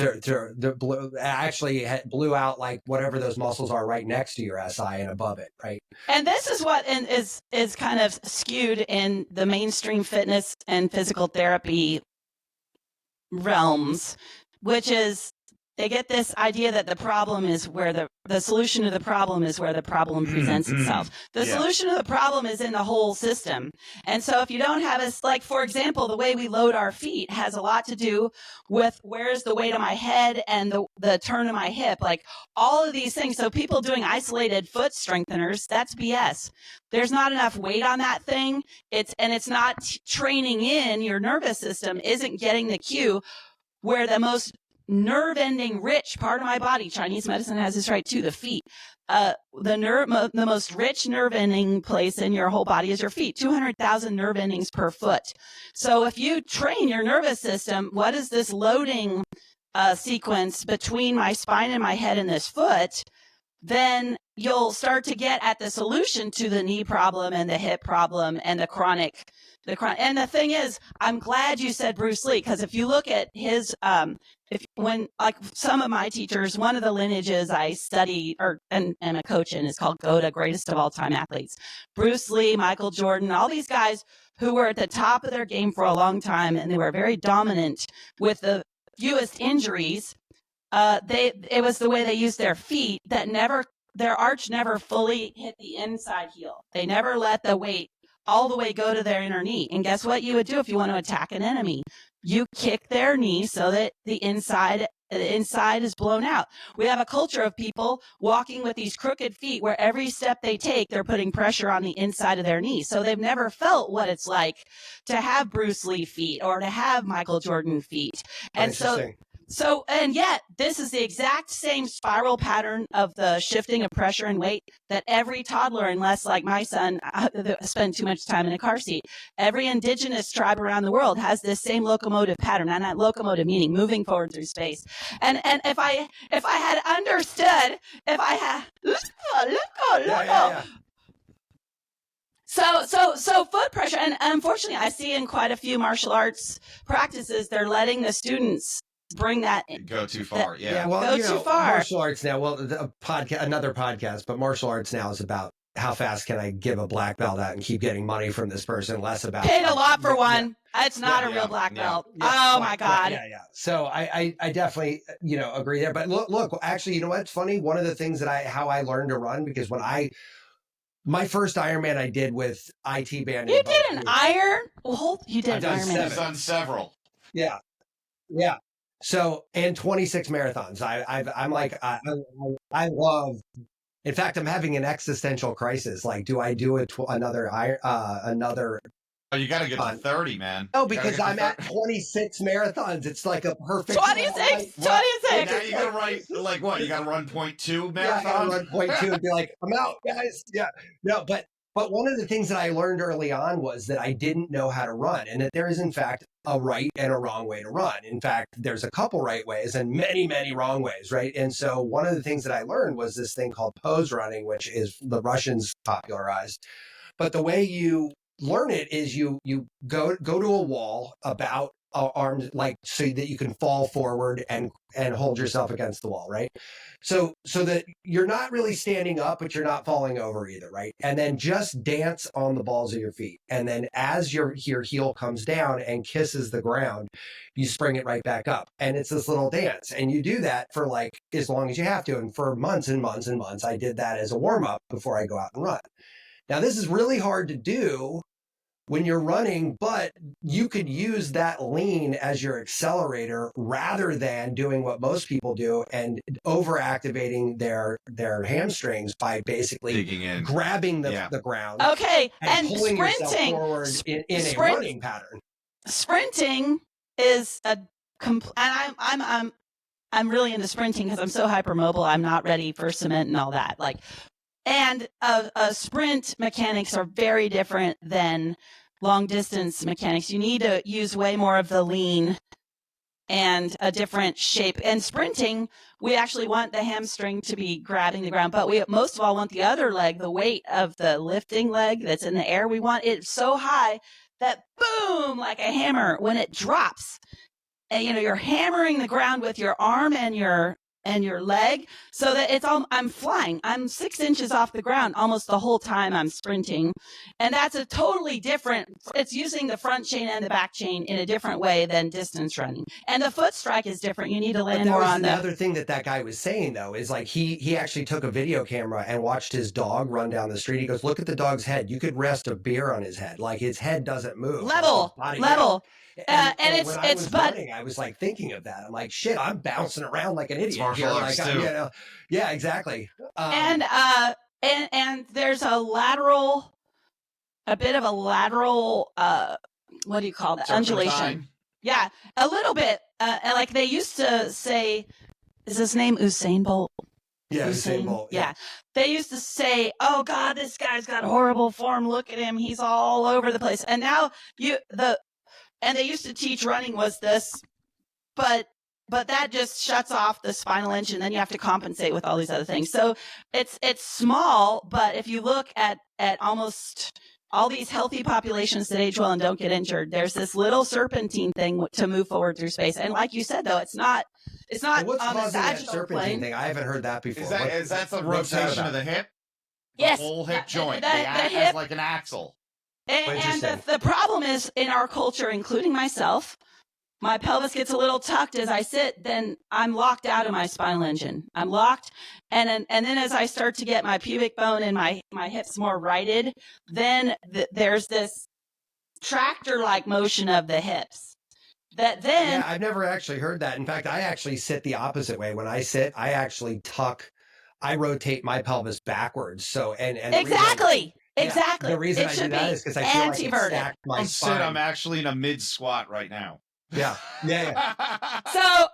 Speaker 1: Actually blew out whatever those muscles are right next to your SI and above it, right?
Speaker 3: And this is what is kind of skewed in the mainstream fitness and physical therapy realms, which is they get this idea that the problem is where the solution to the problem is where the problem presents itself. The solution to the problem is in the whole system. And so if you don't have for example, the way we load our feet has a lot to do with where's the weight of my head and the turn of my hip, all of these things. So people doing isolated foot strengtheners, that's BS. There's not enough weight on that thing. It's not training in your nervous system, isn't getting the cue where the most nerve ending rich part of my body. Chinese medicine has this right too, the feet. The most rich nerve ending place in your whole body is your feet. 200,000 nerve endings per foot. So if you train your nervous system, what is this loading sequence between my spine and my head and this foot? Then you'll start to get at the solution to the knee problem and the hip problem and the chronic. And the thing is, I'm glad you said Bruce Lee, because if you look at his, some of my teachers, one of the lineages I study and am a coach in is called GOATA, Greatest of All Time Athletes. Bruce Lee, Michael Jordan, all these guys who were at the top of their game for a long time, and they were very dominant with the fewest injuries. It was the way they used their feet their arch never fully hit the inside heel. They never let the weight all the way go to their inner knee. And guess what you would do if you want to attack an enemy? You kick their knee so that the inside is blown out. We have a culture of people walking with these crooked feet where every step they take, they're putting pressure on the inside of their knee. So they've never felt what it's like to have Bruce Lee feet or to have Michael Jordan feet. And and yet this is the exact same spiral pattern of the shifting of pressure and weight that every toddler, unless like my son spend too much time in a car seat, every indigenous tribe around the world has this same locomotive pattern, and that locomotive meaning moving forward through space. And if I had understood, So foot pressure, and unfortunately I see in quite a few martial arts practices, they're letting the students bring that
Speaker 2: go too far.
Speaker 3: Too far.
Speaker 1: Martial arts now. Well, another podcast, but martial arts now is about how fast can I give a black belt out and keep getting money from this person. Less about
Speaker 3: paid a lot for one. It's not a real black belt. Oh my God.
Speaker 1: Yeah. So I definitely agree there. But look, actually, you know what's funny? One of the things how I learned to run, because my first Ironman I did with IT band.
Speaker 3: You did an iron? Well, you did an Ironman.
Speaker 2: I've done several.
Speaker 1: Yeah. So, and 26 marathons. I love. In fact, I'm having an existential crisis. Do I do another?
Speaker 2: Oh, you got to get to 30, man.
Speaker 1: No, because I'm at 26 marathons. It's like a perfect
Speaker 3: 26.
Speaker 2: Now you got to write what? You got to run 0.2 marathon.
Speaker 1: Yeah, I got to run 0.2 and be like, I'm out, guys. Yeah, no, but But one of the things that I learned early on was that I didn't know how to run, and that there is, in fact, a right and a wrong way to run. In fact, there's a couple right ways and many, many wrong ways, right? And so one of the things that I learned was this thing called pose running, which is the Russians popularized. But the way you learn it is you go to a wall about arms, like, so that you can fall forward and hold yourself against the wall, right? So that you're not really standing up, but you're not falling over either, right? And then just dance on the balls of your feet. And then as your heel comes down and kisses the ground, you spring it right back up. And it's this little dance. And you do that for like as long as you have to. And for months and months and months, I did that as a warm up before I go out and run. Now, this is really hard to do when you're running, but you could use that lean as your accelerator rather than doing what most people do and over-activating their hamstrings by basically
Speaker 2: Digging in.
Speaker 1: grabbing the ground.
Speaker 3: Okay,
Speaker 1: and pulling
Speaker 3: sprinting
Speaker 1: yourself forward in a running pattern.
Speaker 3: Sprinting is and I'm really into sprinting because I'm so hypermobile. I'm not ready for cement and all that. And sprint mechanics are very different than long distance mechanics. You need to use way more of the lean and a different shape. And sprinting, we actually want the hamstring to be grabbing the ground, but we most of all want the other leg, the weight of the lifting leg that's in the air. We want it so high that boom, like a hammer, when it drops, and you're hammering the ground with your arm and your leg, so that I'm flying. I'm 6 inches off the ground almost the whole time I'm sprinting. And that's a totally different, it's using the front chain and the back chain in a different way than distance running. And the foot strike is different. You need to land more on
Speaker 1: the other thing that guy was saying, though, is like he actually took a video camera and watched his dog run down the street. He goes, look at the dog's head. You could rest a beer on his head. Like, his head doesn't move.
Speaker 3: Level.
Speaker 1: And it's running, I was like thinking of that. I'm like, shit, I'm bouncing around like an idiot.
Speaker 2: Martial arts too.
Speaker 1: Yeah, exactly.
Speaker 3: And there's a bit of a lateral, what do you call that?
Speaker 2: Serpentine.
Speaker 3: Undulation. Yeah, a little bit. Like they used to say, is his name Usain Bolt?
Speaker 1: Yeah, Usain Bolt.
Speaker 3: Yeah. They used to say, oh God, this guy's got horrible form. Look at him. He's all over the place. And now and they used to teach running was this, but that just shuts off the spinal engine. Then you have to compensate with all these other things. So it's small, but if you look at almost all these healthy populations that age well and don't get injured, there's this little serpentine thing to move forward through space. And like you said, though, it's not
Speaker 1: what's
Speaker 3: on the
Speaker 1: causing that
Speaker 3: sagittal
Speaker 1: serpentine
Speaker 3: plane.
Speaker 1: thing? I haven't heard that before.
Speaker 2: Is that the rotation of the hip?
Speaker 3: Yes.
Speaker 2: The whole hip joint.
Speaker 3: The
Speaker 2: They act
Speaker 3: hip.
Speaker 2: as like an axle.
Speaker 3: And the problem is, in our culture, including myself, my pelvis gets a little tucked as I sit, then I'm locked out of my spinal engine. I'm locked. And then as I start to get my pubic bone and my hips more righted, then there's this tractor-like motion of the hips.
Speaker 1: Yeah, I've never actually heard that. In fact, I actually sit the opposite way. When I sit, I actually I rotate my pelvis backwards. So, and
Speaker 3: exactly.
Speaker 1: The reason I do that is because I feel like it stacked my spine.
Speaker 2: I'm actually in a mid squat right now.
Speaker 1: Yeah.
Speaker 3: So,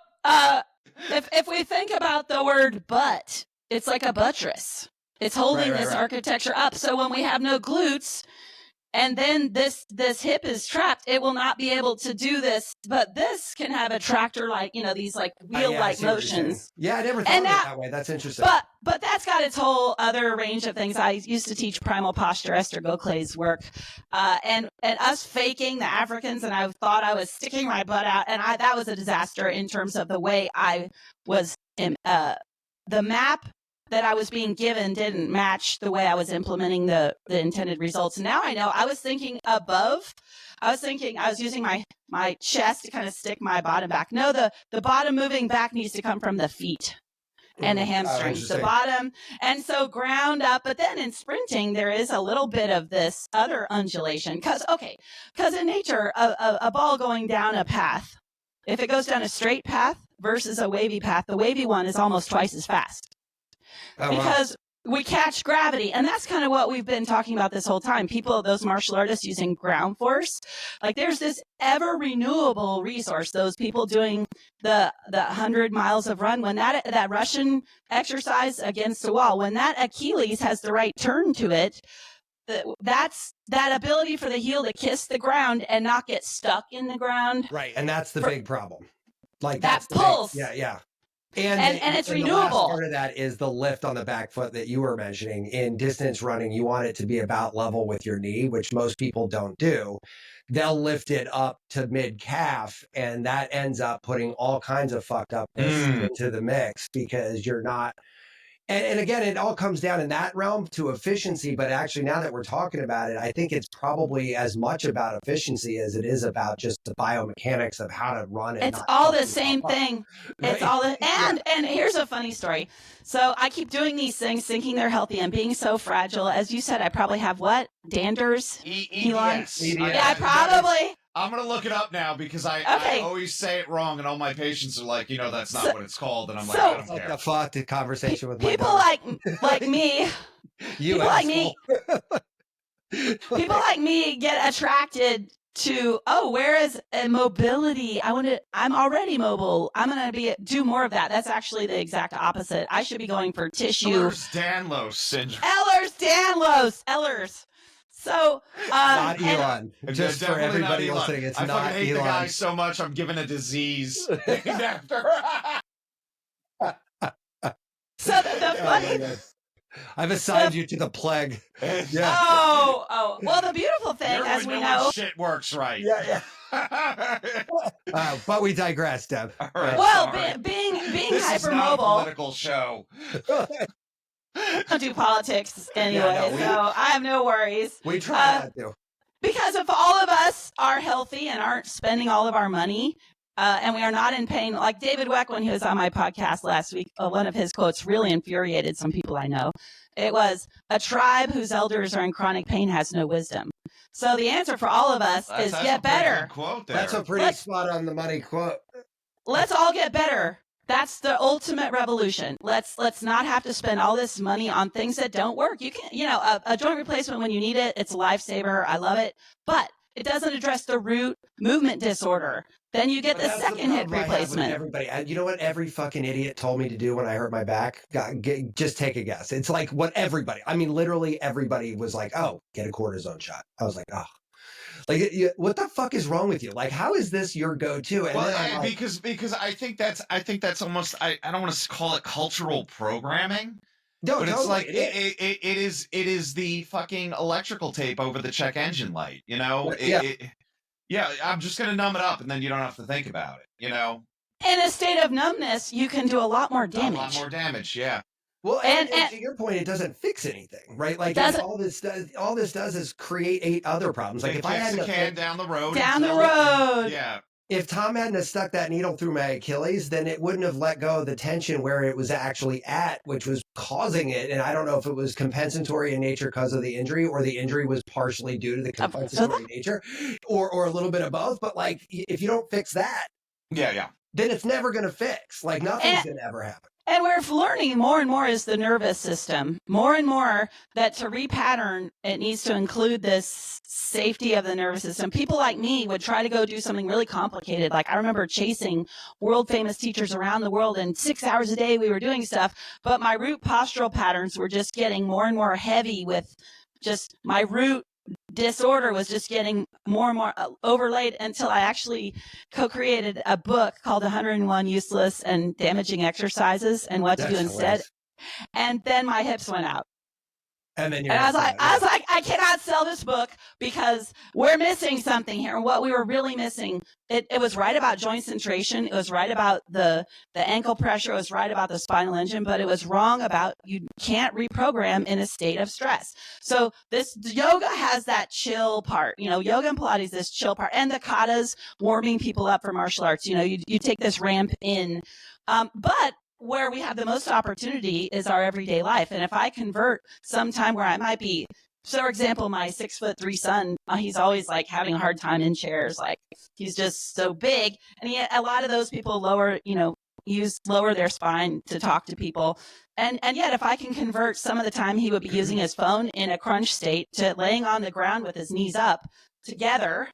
Speaker 3: if we think about the word butt, it's like a buttress. It's holding this architecture up. So when we have no glutes, and then this hip is trapped, it will not be able to do this. But this can have a tractor like, these like wheel-like motions.
Speaker 1: Yeah, I never thought of it that way. That's interesting.
Speaker 3: But that's got its whole other range of things. I used to teach primal posture, Esther Goklay's work, and us faking the Africans, and I thought I was sticking my butt out, and that was a disaster in terms of the way I was. The map that I was being given didn't match the way I was implementing the intended results. Now I know. I was thinking above. I was using my chest to kind of stick my bottom back. No, the bottom moving back needs to come from the feet and the hamstrings, the bottom. And so ground up. But then in sprinting, there is a little bit of this other undulation. Because in nature, a ball going down a path, if it goes down a straight path versus a wavy path, the wavy one is almost twice as fast. Because we catch gravity. And that's kind of what we've been talking about this whole time. People, those martial artists using ground force, like there's this ever renewable resource. Those people doing the 100 miles of run, when that Russian exercise against a wall, when that Achilles has the right turn to it, that's that ability for the heel to kiss the ground and not get stuck in the ground.
Speaker 1: Right. And that's the big problem. Like
Speaker 3: that
Speaker 1: that's
Speaker 3: pulse.
Speaker 1: Yeah.
Speaker 3: And it's renewable.
Speaker 1: The last part of that is the lift on the back foot that you were mentioning. In distance running, you want it to be about level with your knee, which most people don't do. They'll lift it up to mid calf, and that ends up putting all kinds of fucked upness into the mix because you're not. And again, it all comes down in that realm to efficiency. But actually, now that we're talking about it, I think it's probably as much about efficiency as it is about just the biomechanics of how to run. And
Speaker 3: it's all the same thing. It's all the, and here's a funny story. So I keep doing these things, thinking they're healthy and being so fragile. As you said, I probably have what? Danders?
Speaker 2: EDS.
Speaker 3: Yeah, I probably.
Speaker 2: I'm going to look it up now because I always say it wrong, and all my patients are like, that's not what it's called. And I'm like, I don't care.
Speaker 1: The fucked conversation with
Speaker 3: people like me. People like me. People like me get attracted to, where is mobility? I'm already mobile. I'm going to do more of that. That's actually the exact opposite. I should be going for tissue.
Speaker 2: Ehlers-Danlos syndrome.
Speaker 3: Ehlers. So,
Speaker 1: not Elon. Just for everybody listening, it's not Elon.
Speaker 2: I fucking hate the guy so much, I'm given a disease named after.
Speaker 3: So the funny.
Speaker 1: I've assigned you to the plague.
Speaker 3: Yeah. Oh. Well, the beautiful thing, as we know,
Speaker 2: shit works right.
Speaker 1: Yeah. But we digress, Deb.
Speaker 2: Right,
Speaker 3: well, being
Speaker 2: this
Speaker 3: hypermobile.
Speaker 2: Is not a political show.
Speaker 3: I don't do politics anyway, so I have no worries.
Speaker 1: We try not to.
Speaker 3: Because if all of us are healthy and aren't spending all of our money, and we are not in pain, like David Weck, when he was on my podcast last week, one of his quotes really infuriated some people I know. It was, a tribe whose elders are in chronic pain has no wisdom. So the answer for all of us is get better.
Speaker 2: Quote there.
Speaker 1: That's a pretty spot on the money quote.
Speaker 3: Let's all get better. That's the ultimate revolution. Let's not have to spend all this money on things that don't work. You can, a joint replacement when you need it, it's a lifesaver. I love it, but it doesn't address the root movement disorder. Then you get the second hip replacement.
Speaker 1: Everybody, you know what every fucking idiot told me to do when I hurt my back? Just take a guess. It's like what everybody, literally everybody was like, oh, get a cortisone shot. I was like, oh. Like, what the fuck is wrong with you? Like, how is this your go-to? And
Speaker 2: well, because I think that's almost I don't want to call it cultural programming.
Speaker 1: No,
Speaker 2: but it's like it is the fucking electrical tape over the check engine light. Yeah, I'm just gonna numb it up, and then you don't have to think about it.
Speaker 1: In
Speaker 3: a state of numbness, you can do a lot more damage.
Speaker 2: A lot more damage, yeah.
Speaker 1: Well, and to your point, it doesn't fix anything, right? Like all this does is create 8 other problems. Like if I had a can
Speaker 2: down the road,
Speaker 1: yeah. If Tom hadn't stuck that needle through my Achilles, then it wouldn't have let go of the tension where it was actually at, which was causing it. And I don't know if it was compensatory in nature because of the injury, or the injury was partially due to the compensatory nature, or a little bit of both. But like, if you don't fix that,
Speaker 2: then
Speaker 1: it's never going to fix. Like nothing's going to ever happen.
Speaker 3: And we're learning more and more is the nervous system. More and more that to repattern, it needs to include this safety of the nervous system. People like me would try to go do something really complicated. Like I remember chasing world famous teachers around the world, and 6 hours a day we were doing stuff. But my root postural patterns were just getting more and more heavy with just my root disorder was just getting more and more overlaid until I actually co-created a book called 101 Useless and Damaging Exercises and What to Do Instead. And then my hips went out.
Speaker 1: And then
Speaker 3: I was like, I cannot sell this book because we're missing something here. What we were really missing, it was right about joint centration. It was right about the ankle pressure. It was right about the spinal engine, but it was wrong about you can't reprogram in a state of stress. So this yoga has that chill part, yoga and Pilates, this chill part, and the katas, warming people up for martial arts. You take this ramp in, but where we have the most opportunity is our everyday life. And if I convert sometime where I might be, so for example, my 6'3" son, he's always like having a hard time in chairs. Like he's just so big. And a lot of those people lower their spine to talk to people. And yet if I can convert some of the time he would be using his phone in a crunch state to laying on the ground with his knees up together,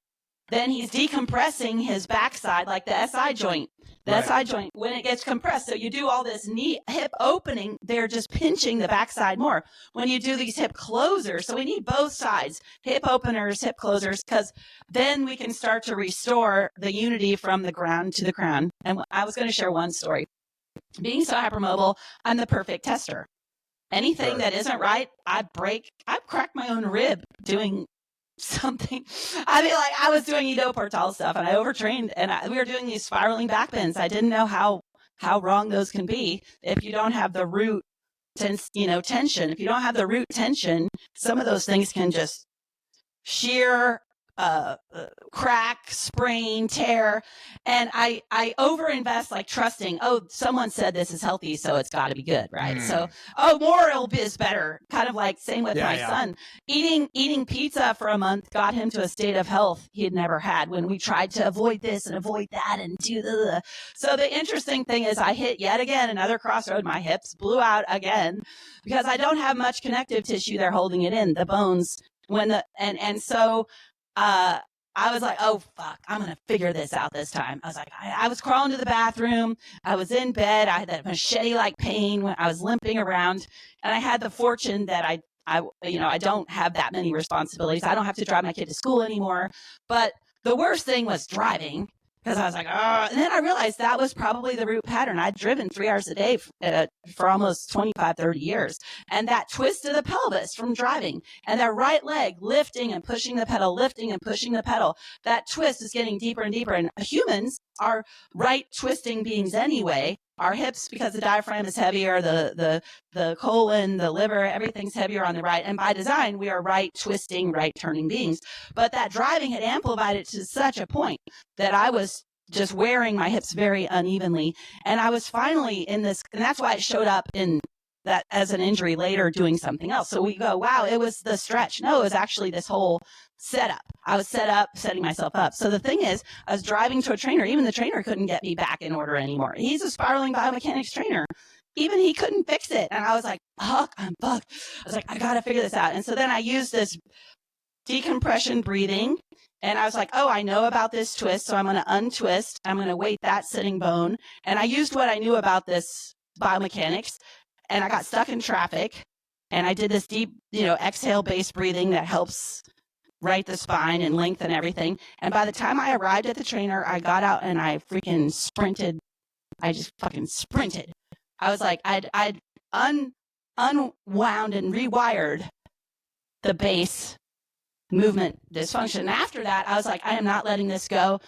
Speaker 3: then he's decompressing his backside, like the SI joint. The
Speaker 1: Right.
Speaker 3: SI joint, when it gets compressed, so you do all this knee hip opening, they're just pinching the backside more. When you do these hip closers, so we need both sides, hip openers, hip closers, because then we can start to restore the unity from the ground to the crown. And I was going to share one story. Being so hypermobile, I'm the perfect tester. Anything
Speaker 1: Sure.
Speaker 3: that isn't right, I cracked my own rib doing something. I mean, like I was doing Ido Portal stuff and I overtrained and we were doing these spiraling back bends. I didn't know how wrong those can be if you don't have the root tension. If you don't have the root tension, some of those things can just shear, crack, sprain, tear. And I overinvest, like trusting, oh, someone said this is healthy, so it's got to be good, right? So, more is better. Kind of like same with my son. Eating pizza for a month got him to a state of health he had never had when we tried to avoid this and avoid that and do the. So the interesting thing is I hit yet again another crossroad. My hips blew out again because I don't have much connective tissue there holding it in, the bones. So I was like, oh, fuck, I'm going to figure this out this time. I was like, I was crawling to the bathroom. I was in bed. I had that machete-like pain when I was limping around. And I had the fortune that I don't have that many responsibilities. I don't have to drive my kid to school anymore. But the worst thing was driving because I was like, oh, and then I realized that was probably the root pattern. I'd driven 3 hours a day for almost 25, 30 years. And that twist of the pelvis from driving and that right leg lifting and pushing the pedal, lifting and pushing the pedal, that twist is getting deeper and deeper. And humans are right twisting beings anyway. Our hips, because the diaphragm is heavier, the colon, the liver, everything's heavier on the right. And by design, we are right twisting, right turning beings. But that driving had amplified it to such a point that I was just wearing my hips very unevenly. And I was finally in this, and that's why it showed up in that as an injury later doing something else. So we go, wow, it was the stretch. No, it was actually this whole setup. I was setting myself up. So the thing is, I was driving to a trainer. Even the trainer couldn't get me back in order anymore. He's a spiraling biomechanics trainer. Even he couldn't fix it. And I was like, fuck, I'm fucked. I was like, I got to figure this out. And so then I used this decompression breathing. And I was like, oh, I know about this twist. So I'm going to untwist. I'm going to weight that sitting bone. And I used what I knew about this biomechanics. And I got stuck in traffic. And I did this deep, exhale-based breathing that helps right the spine and lengthen everything. And by the time I arrived at the trainer, I got out and I freaking sprinted. I just fucking sprinted. I was like, I'd unwound and rewired the base movement dysfunction. And after that, I was like, I am not letting this go.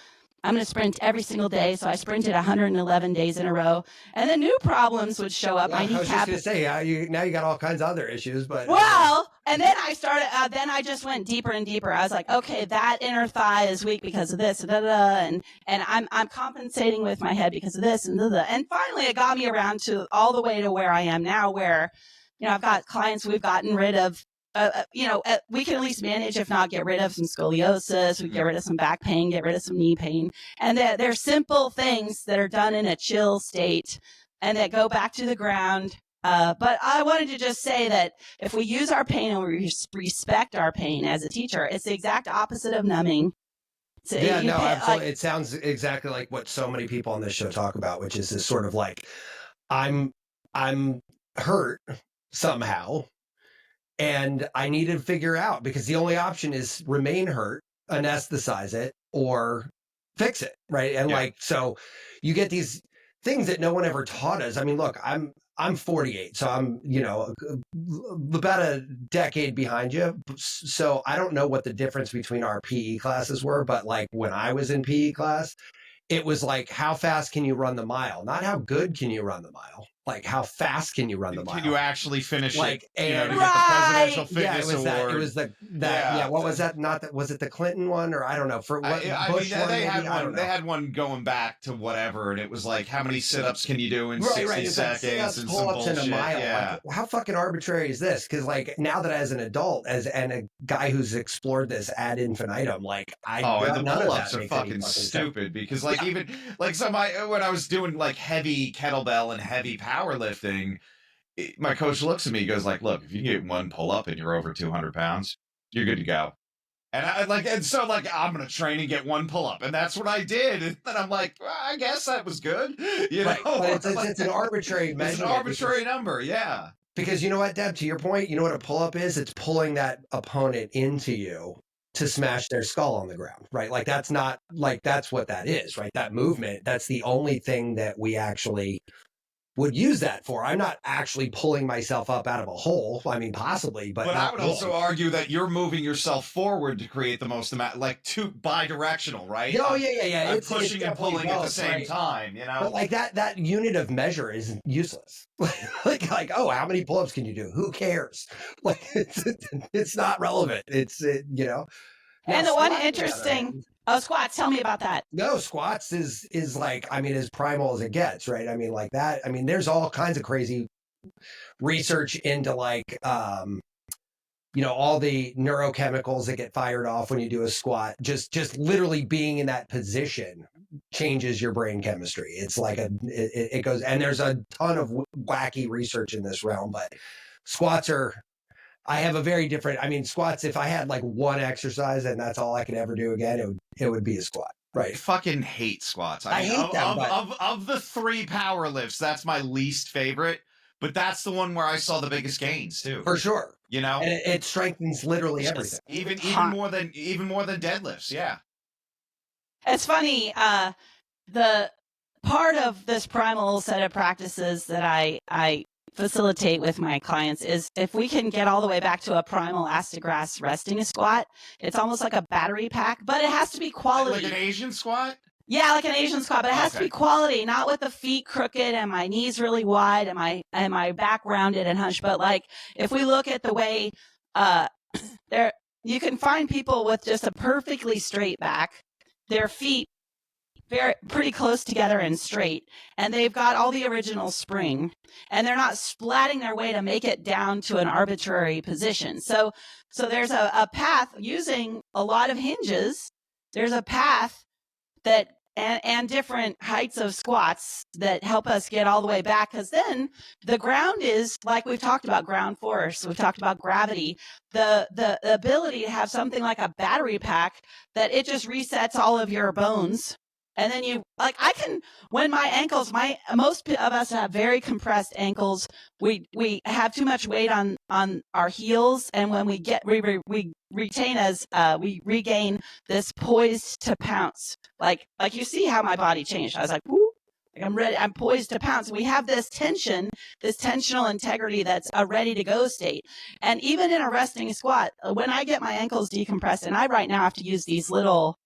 Speaker 3: I'm going to sprint every single day. So I sprinted 111 days in a row. And then new problems would show up.
Speaker 1: I was just going to say, now you got all kinds of other issues. But
Speaker 3: well, and then I started, then I just went deeper and deeper. I was like, okay, that inner thigh is weak because of this, and I'm compensating with my head because of this, and and finally it got me around to all the way to where I am now, where, I've got clients we've gotten rid of. We can at least manage, if not get rid of some scoliosis, we get rid of some back pain, get rid of some knee pain. And they're simple things that are done in a chill state and that go back to the ground. But I wanted to just say that if we use our pain and we respect our pain as a teacher, it's the exact opposite of numbing.
Speaker 1: So absolutely. It sounds exactly like what so many people on this show talk about, which is this sort of like, I'm hurt somehow. And I need to figure out, because the only option is remain hurt, anesthetize it, or fix it, right? And so you get these things that no one ever taught us. I mean, look, I'm 48, so I'm, about a decade behind you. So I don't know what the difference between our PE classes were, but like when I was in PE class, it was like, how fast can you run the mile? Not how good can you run the mile. Like, how fast can you run the mile?
Speaker 2: Can you actually finish
Speaker 1: it?
Speaker 2: And to get the Presidential Fitness Award.
Speaker 1: It was that. What was that? Not that. Was it the Clinton one, or I don't know. For what? Bush one,
Speaker 2: they had one going back to whatever, and it was like, how many sit-ups can you do in 60 seconds and some bullshit.
Speaker 1: In a mile.
Speaker 2: Yeah.
Speaker 1: Like, how fucking arbitrary is this? Because like now that as an adult, and a guy who's explored this ad infinitum, like
Speaker 2: and the pull-ups are fucking stupid because even when I was doing like heavy kettlebell and heavy powerlifting, my coach looks at me, he goes like, look, if you get one pull up and you're over 200 pounds, you're good to go. And I'm going to train and get one pull up. And that's what I did. And then I'm like, well, I guess that was good. You know,
Speaker 1: but it's an arbitrary measurement.
Speaker 2: It's an arbitrary number. Yeah.
Speaker 1: Because you know what, Deb, to your point, you know what a pull up is? It's pulling that opponent into you to smash their skull on the ground, right? Like that's what that is, right? That movement, that's the only thing that we actually would use that for. I'm not actually pulling myself up out of a hole. I mean, possibly, but
Speaker 2: I would also argue that you're moving yourself forward to create the most amount, like bi-directional, right?
Speaker 1: Oh, yeah.
Speaker 2: It's pushing and pulling at the same time, you know?
Speaker 1: But like that unit of measure is useless. like, oh, how many pull-ups can you do? Who cares? Like, it's not relevant. You know?
Speaker 3: And the one interesting... Oh, squats. Tell me about that.
Speaker 1: No, squats is like, I mean, as primal as it gets, right? I mean, like that. I mean, there's all kinds of crazy research into like, you know, all the neurochemicals that get fired off when you do a squat. Just literally being in that position changes your brain chemistry. It's like it goes, and there's a ton of wacky research in this realm, but squats are. I have a very different, I mean, squats, if I had like one exercise and that's all I could ever do again, it would be a squat. Right.
Speaker 2: I fucking hate squats.
Speaker 1: I hate them.
Speaker 2: Of the 3 power lifts, that's my least favorite, but that's the one where I saw the biggest gains too.
Speaker 1: For sure.
Speaker 2: You know?
Speaker 1: And it strengthens literally everything.
Speaker 2: Even more than deadlifts, yeah.
Speaker 3: It's funny, the part of this primal set of practices that I facilitate with my clients is if we can get all the way back to a primal ass-to-grass resting squat, it's almost like a battery pack, but it has to be quality.
Speaker 2: Like an Asian squat?
Speaker 3: Yeah, like an Asian squat, but it has to be quality, not with the feet crooked and my knees really wide and my back rounded and hunched. But like if we look at the way you can find people with just a perfectly straight back, their feet pretty close together and straight, and they've got all the original spring, and they're not splatting their way to make it down to an arbitrary position. So there's a path using a lot of hinges. There's a path that and different heights of squats that help us get all the way back, because then the ground is, like we've talked about, ground force, we've talked about gravity, the ability to have something like a battery pack that it just resets all of your bones. And then when my ankles, most of us have very compressed ankles. We have too much weight on our heels. And when we regain this poised to pounce, like you see how my body changed. I was like, whoo, I'm ready. I'm poised to pounce. We have this tension, this tensional integrity that's a ready to go state. And even in a resting squat, when I get my ankles decompressed, and I right now have to use these little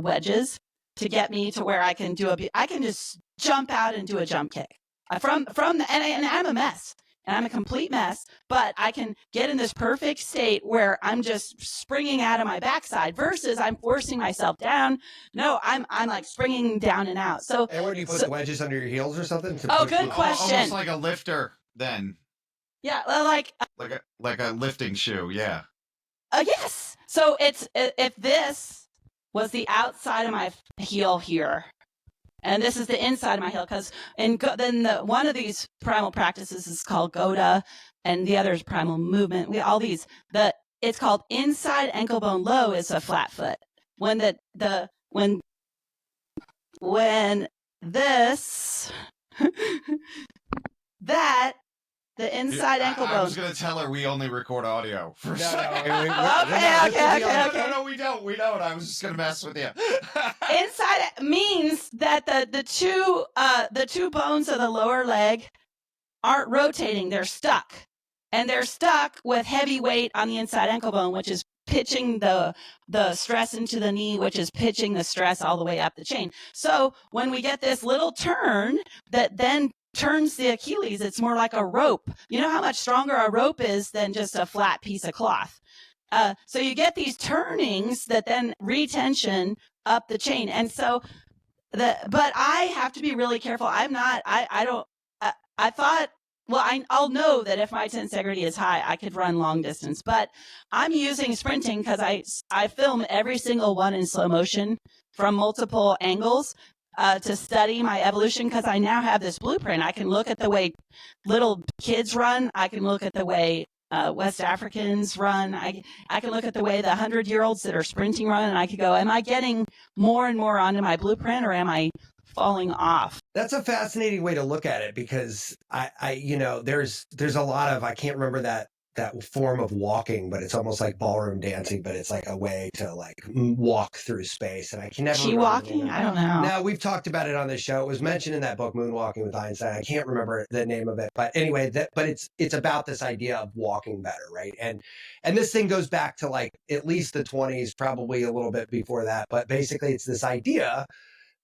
Speaker 3: wedges to get me to where I can just jump out and do a jump kick and I'm a mess and I'm a complete mess, but I can get in this perfect state where I'm just springing out of my backside versus I'm forcing myself down. No, I'm like springing down and out. So,
Speaker 1: and where do you put the wedges under your heels or something?
Speaker 3: Oh, good question.
Speaker 2: Almost like a lifter then.
Speaker 3: Yeah. Like
Speaker 2: a lifting shoe. Yeah.
Speaker 3: Yes. So if this was the outside of my heel here, and this is the inside of my heel, because then one of these primal practices is called Goda, and the other is primal movement. It's called inside ankle bone low is a flat foot. When this that. The inside ankle bone.
Speaker 2: I was going to tell her we only record audio. For
Speaker 3: Okay.
Speaker 2: No, we don't. We don't. I was just going to mess with you.
Speaker 3: Inside means that the two bones of the lower leg aren't rotating. They're stuck. And they're stuck with heavy weight on the inside ankle bone, which is pitching the stress into the knee, which is pitching the stress all the way up the chain. So when we get this little turn that then turns the Achilles, it's more like a rope. You know how much stronger a rope is than just a flat piece of cloth. So you get these turnings that then retension up the chain. And so but I have to be really careful. I'll know that if my tensegrity is high, I could run long distance, but I'm using sprinting because I film every single one in slow motion from multiple angles. To study my evolution, because I now have this blueprint. I can look at the way little kids run. I can look at the way West Africans run. I can look at the way the 100-year-olds that are sprinting run, and I could go, am I getting more and more onto my blueprint, or am I falling off?
Speaker 1: That's a fascinating way to look at it, because there's a lot of, I can't remember that form of walking, but it's almost like ballroom dancing, but it's like a way to like walk through space. And I can never
Speaker 3: Chi walking? I don't know.
Speaker 1: No, we've talked about it on this show. It was mentioned in that book, Moonwalking with Einstein. I can't remember the name of it, but anyway, but it's about this idea of walking better, right? And this thing goes back to like at least the 20s, probably a little bit before that, but basically it's this idea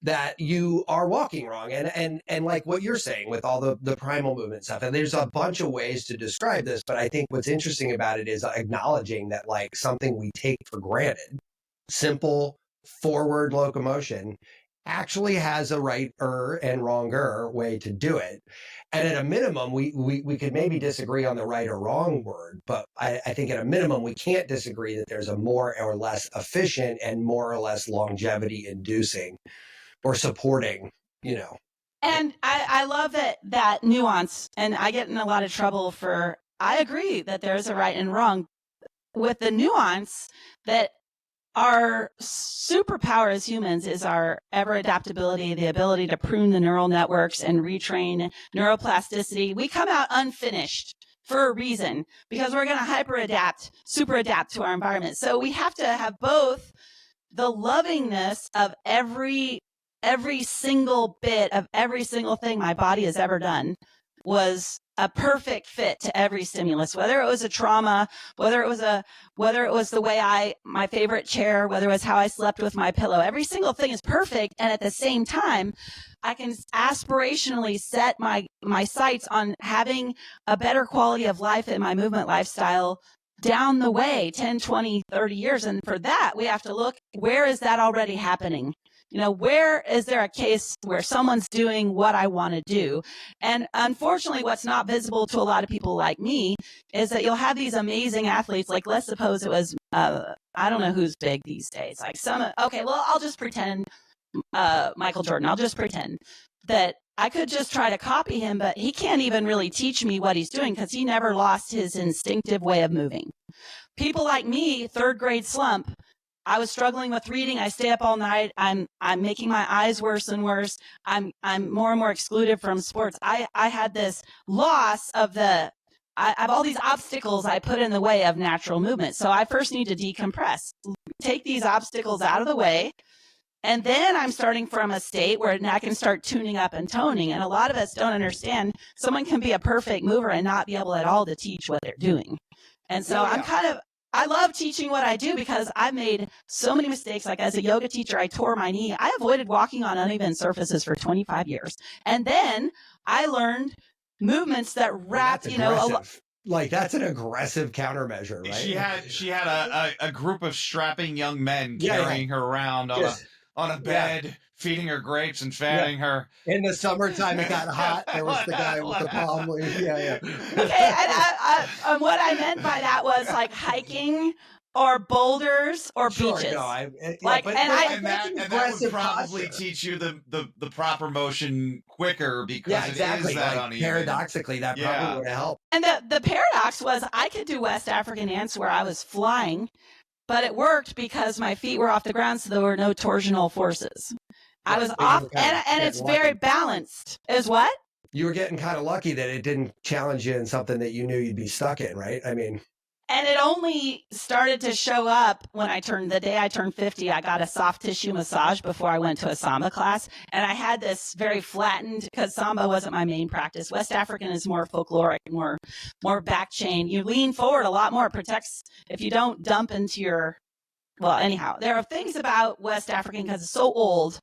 Speaker 1: that you are walking wrong, and like what you're saying with all the primal movement stuff. And there's a bunch of ways to describe this, but I think what's interesting about it is acknowledging that like something we take for granted, simple forward locomotion, actually has a righter and wronger way to do it. And at a minimum, we could maybe disagree on the right or wrong word, but I think at a minimum, we can't disagree that there's a more or less efficient and more or less longevity inducing or supporting,
Speaker 3: And I love that nuance, and I get in a lot of trouble for, I agree that there's a right and wrong, with the nuance that our superpower as humans is our ever adaptability, the ability to prune the neural networks and retrain neuroplasticity. We come out unfinished for a reason, because we're going to hyper adapt, super adapt to our environment. So we have to have both the lovingness of every single bit of every single thing my body has ever done was a perfect fit to every stimulus, whether it was a trauma, whether it was the way my favorite chair, whether it was how I slept with my pillow. Every single thing is perfect. And at the same time, I can aspirationally set my sights on having a better quality of life in my movement lifestyle down the way, 10, 20, 30 years. And for that, we have to look, where is that already happening? Where is there a case where someone's doing what I want to do? And unfortunately, what's not visible to a lot of people like me is that you'll have these amazing athletes. Like, let's suppose it was, I don't know who's big these days. Like I'll just pretend Michael Jordan. I'll just pretend that I could just try to copy him, but he can't even really teach me what he's doing because he never lost his instinctive way of moving. People like me, third grade slump, I was struggling with reading. I stay up all night. I'm making my eyes worse and worse. I'm more and more excluded from sports. I had this loss of I have all these obstacles I put in the way of natural movement. So I first need to decompress, take these obstacles out of the way. And then I'm starting from a state where I can start tuning up and toning. And a lot of us don't understand someone can be a perfect mover and not be able at all to teach what they're doing. And so I love teaching what I do because I've made so many mistakes. Like as a yoga teacher, I tore my knee. I avoided walking on uneven surfaces for 25 years. And then I learned movements that wrap,
Speaker 1: like that's an aggressive countermeasure, right?
Speaker 2: She had a group of strapping young men carrying her around on a bed, feeding her grapes and fanning her.
Speaker 1: In the summertime, it got hot. There was the guy with the palm leaf. Yeah.
Speaker 3: Okay, and what I meant by that was like hiking or boulders or beaches.
Speaker 1: No,
Speaker 2: that would probably teach you the proper motion quicker because
Speaker 1: exactly.
Speaker 2: It is that uneven.
Speaker 1: Paradoxically, that probably would help.
Speaker 3: And the paradox was I could do West African ants where I was flying, but it worked because my feet were off the ground, so there were no torsional forces. I was off, and it's very balanced. Is what?
Speaker 1: You were getting kind of lucky that it didn't challenge you in something that you knew you'd be stuck in, right? I mean...
Speaker 3: And it only started to show up when the day I turned 50, I got a soft tissue massage before I went to a Samba class. And I had this very flattened, because Samba wasn't my main practice. West African is more folkloric, more back chain. You lean forward a lot more. It protects if you don't dump into your, well, anyhow, there are things about West African because it's so old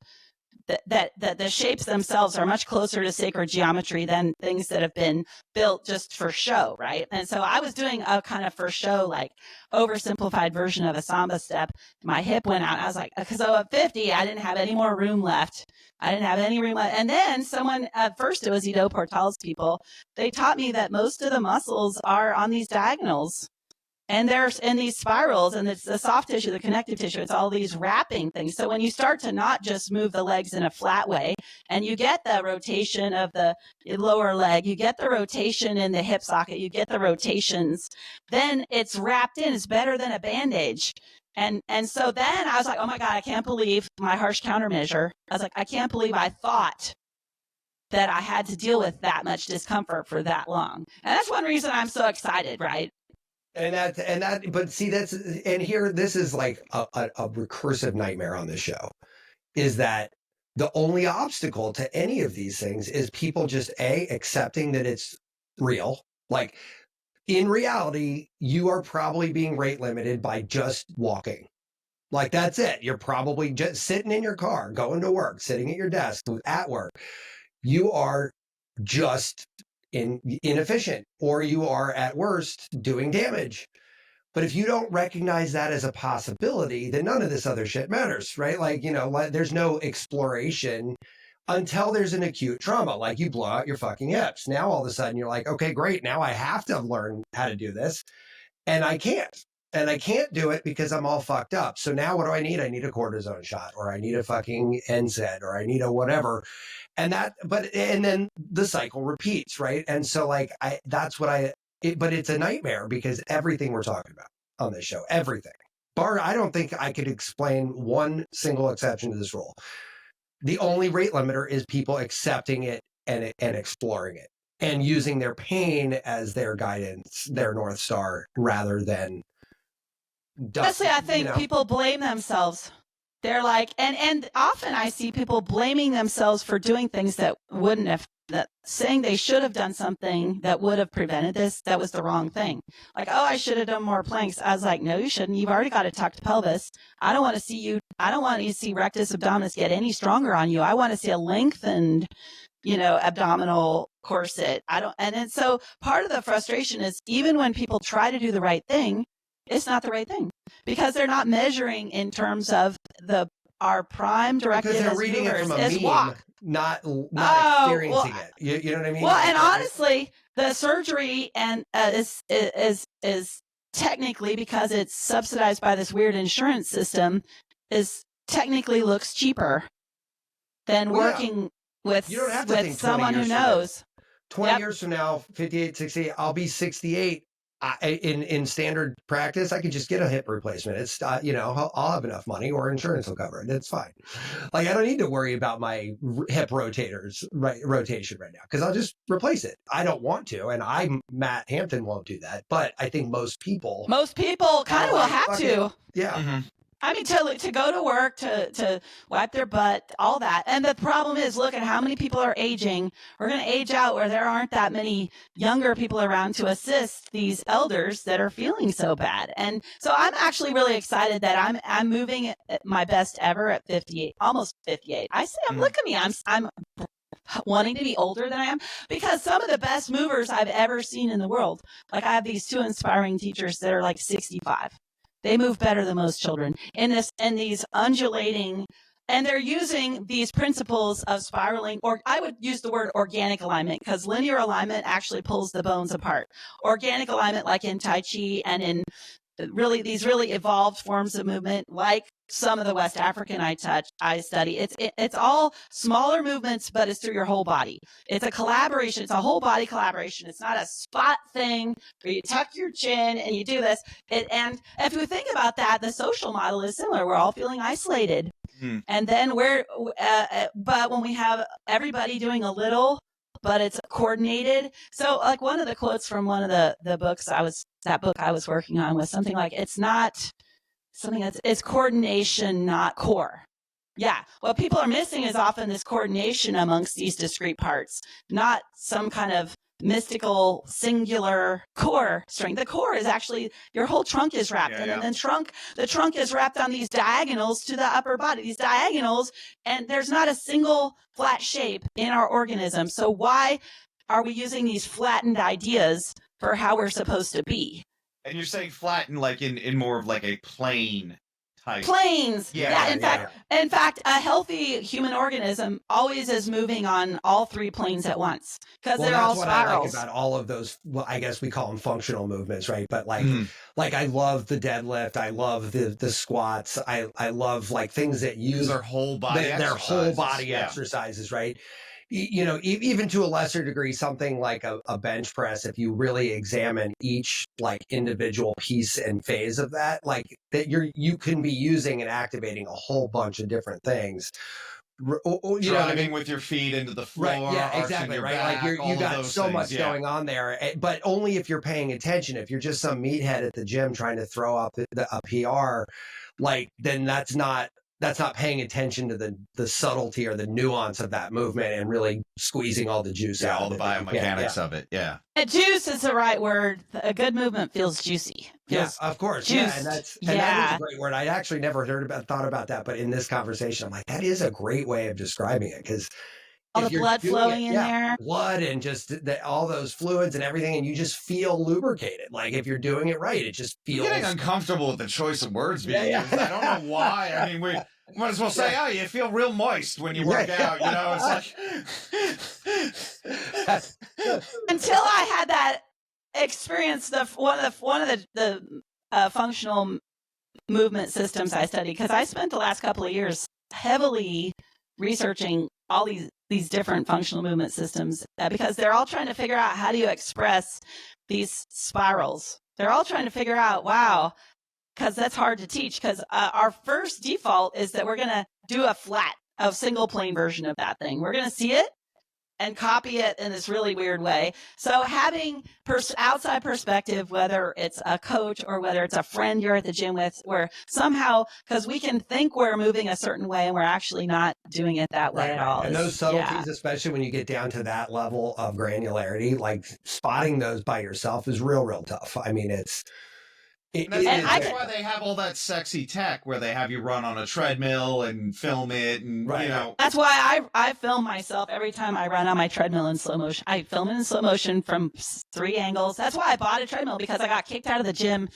Speaker 3: that the shapes themselves are much closer to sacred geometry than things that have been built just for show, right? And so I was doing a kind of for show, like oversimplified version of a Samba step. My hip went out. I was like, because at 50, I didn't have any more room left. And then someone, at first it was Ido Portal's people, they taught me that most of the muscles are on these diagonals. And there's in these spirals, and it's the soft tissue, the connective tissue, it's all these wrapping things. So when you start to not just move the legs in a flat way, and you get the rotation of the lower leg, you get the rotation in the hip socket, you get the rotations, then it's wrapped in. It's better than a bandage. And so then I was like, oh my God, I can't believe my harsh countermeasure. I was like, I can't believe I thought that I had to deal with that much discomfort for that long. And that's one reason I'm so excited, right?
Speaker 1: But see, this is like a recursive nightmare on this show, is that the only obstacle to any of these things is people just accepting that it's real. Like, in reality, you are probably being rate limited by just walking. Like, that's it. You're probably just sitting in your car, going to work, sitting at your desk at work. You are just inefficient, or you are at worst doing damage. But if you don't recognize that as a possibility, then none of this other shit matters, right? Like, there's no exploration until there's an acute trauma, like you blow out your fucking hips. Now all of a sudden you're like, okay, great, now I have to learn how to do this, and I can't do it because I'm all fucked up. So now what do I need? I need a cortisone shot, or I need a fucking NSAID, or I need a whatever. And then the cycle repeats, right? And so like, but it's a nightmare, because everything we're talking about on this show, everything. I don't think I could explain one single exception to this rule. The only rate limiter is people accepting it and exploring it, and using their pain as their guidance, their North Star, rather than.
Speaker 3: Honestly, I think people blame themselves. They're like, and often I see people blaming themselves for doing things that wouldn't have, saying they should have done something that would have prevented this. That was the wrong thing. Like, oh, I should have done more planks. I was like, no, you shouldn't. You've already got a tucked pelvis. I don't want to see rectus abdominis get any stronger on you. I want to see a lengthened, abdominal corset. And so part of the frustration is, even when people try to do the right thing, it's not the right thing, because they're not measuring in terms of our prime directive.
Speaker 1: Because they're
Speaker 3: as
Speaker 1: reading
Speaker 3: movers
Speaker 1: it from a
Speaker 3: is
Speaker 1: meme,
Speaker 3: walk.
Speaker 1: not experiencing it. You know what I mean?
Speaker 3: Well, and honestly, the surgery is technically, because it's subsidized by this weird insurance system, is technically looks cheaper than working with someone who knows.
Speaker 1: 20 years from now, 58, 68, I'll be 68. In standard practice, I could just get a hip replacement. It's, I'll have enough money, or insurance will cover it. It's fine. Like, I don't need to worry about my hip rotation right now, because I'll just replace it. I don't want to, and Matt Hampton won't do that. But I think most people
Speaker 3: kind of will have to.
Speaker 1: Yeah.
Speaker 2: Mm-hmm.
Speaker 3: I mean, to go to work, to wipe their butt, all that. And the problem is, look at how many people are aging. We're going to age out where there aren't that many younger people around to assist these elders that are feeling so bad. And so I'm actually really excited that I'm moving at my best ever at 58, almost 58. I say, look at me. I'm wanting to be older than I am, because some of the best movers I've ever seen in the world, like I have these two inspiring teachers that are like 65. They move better than most children in these undulating, and they're using these principles of spiraling, or I would use the word organic alignment, because linear alignment actually pulls the bones apart. Organic alignment, like in Tai Chi and in these really evolved forms of movement, like some of the West African I study. It's all smaller movements, but it's through your whole body. It's a collaboration. It's a whole body collaboration. It's not a spot thing where you tuck your chin and you do this. And if you think about that, the social model is similar. We're all feeling isolated. And then but when we have everybody doing a little, but it's coordinated. So like one of the quotes from one of the books that book I was working on was something like, it's coordination, not core. Yeah. What people are missing is often this coordination amongst these discrete parts, not some kind of mystical, singular core strength. The core is actually, your whole trunk is wrapped. And then the trunk is wrapped on these diagonals to the upper body, these diagonals, and there's not a single flat shape in our organism. So why are we using these flattened ideas for how we're supposed to be?
Speaker 2: And you're saying flatten like in more of like a plane height.
Speaker 3: Planes.
Speaker 2: Yeah,
Speaker 3: In fact, a healthy human organism always is moving on all three planes at once because they're all spirals.
Speaker 1: I like about all of those. Well, I guess we call them functional movements, right? But like I love the deadlift. I love the squats. I love like things that use
Speaker 2: their whole body
Speaker 1: exercises, right? Even to a lesser degree, something like a bench press, if you really examine each like individual piece and phase of that, like that you can be using and activating a whole bunch of different things.
Speaker 2: Driving with your feet into the floor.
Speaker 1: Yeah, exactly. Right.
Speaker 2: Back,
Speaker 1: like you got so
Speaker 2: things,
Speaker 1: much going on there, but only if you're paying attention. If you're just some meathead at the gym trying to throw up a PR, like then that's not paying attention to the subtlety or the nuance of that movement and really squeezing all the juice out.
Speaker 2: All the biomechanics of it. Yeah.
Speaker 3: And juice is the right word. A good movement feels juicy.
Speaker 1: Yeah, of course.
Speaker 3: Juiced.
Speaker 1: Yeah, and that is a great word. I actually never thought about that, but in this conversation, I'm like, that is a great way of describing it because
Speaker 3: all the blood flowing in there,
Speaker 1: blood and just all those fluids and everything, and you just feel lubricated. Like if you're doing it right, it just feels.
Speaker 2: I'm getting uncomfortable with the choice of words being used. I don't know why. I mean, we might as well say, "Oh, you feel real moist when you work out." You know, it's like
Speaker 3: until I had that experience. One of the functional movement systems I studied, because I spent the last couple of years heavily researching all these different functional movement systems because they're all trying to figure out how do you express these spirals. They're all trying to figure out, because that's hard to teach, because our first default is that we're going to do a single plane version of that thing. We're going to see it and copy it in this really weird way. So having outside perspective, whether it's a coach or whether it's a friend you're at the gym with, where somehow, because we can think we're moving a certain way and we're actually not doing it that way at all.
Speaker 1: And those subtleties, especially when you get down to that level of granularity, like spotting those by yourself is real tough. I mean,
Speaker 2: that's why they have all that sexy tech where they have you run on a treadmill and film it, and
Speaker 3: That's why I film myself every time I run on my treadmill in slow motion. I film it in slow motion from 3 angles. That's why I bought a treadmill, because I got kicked out of the gym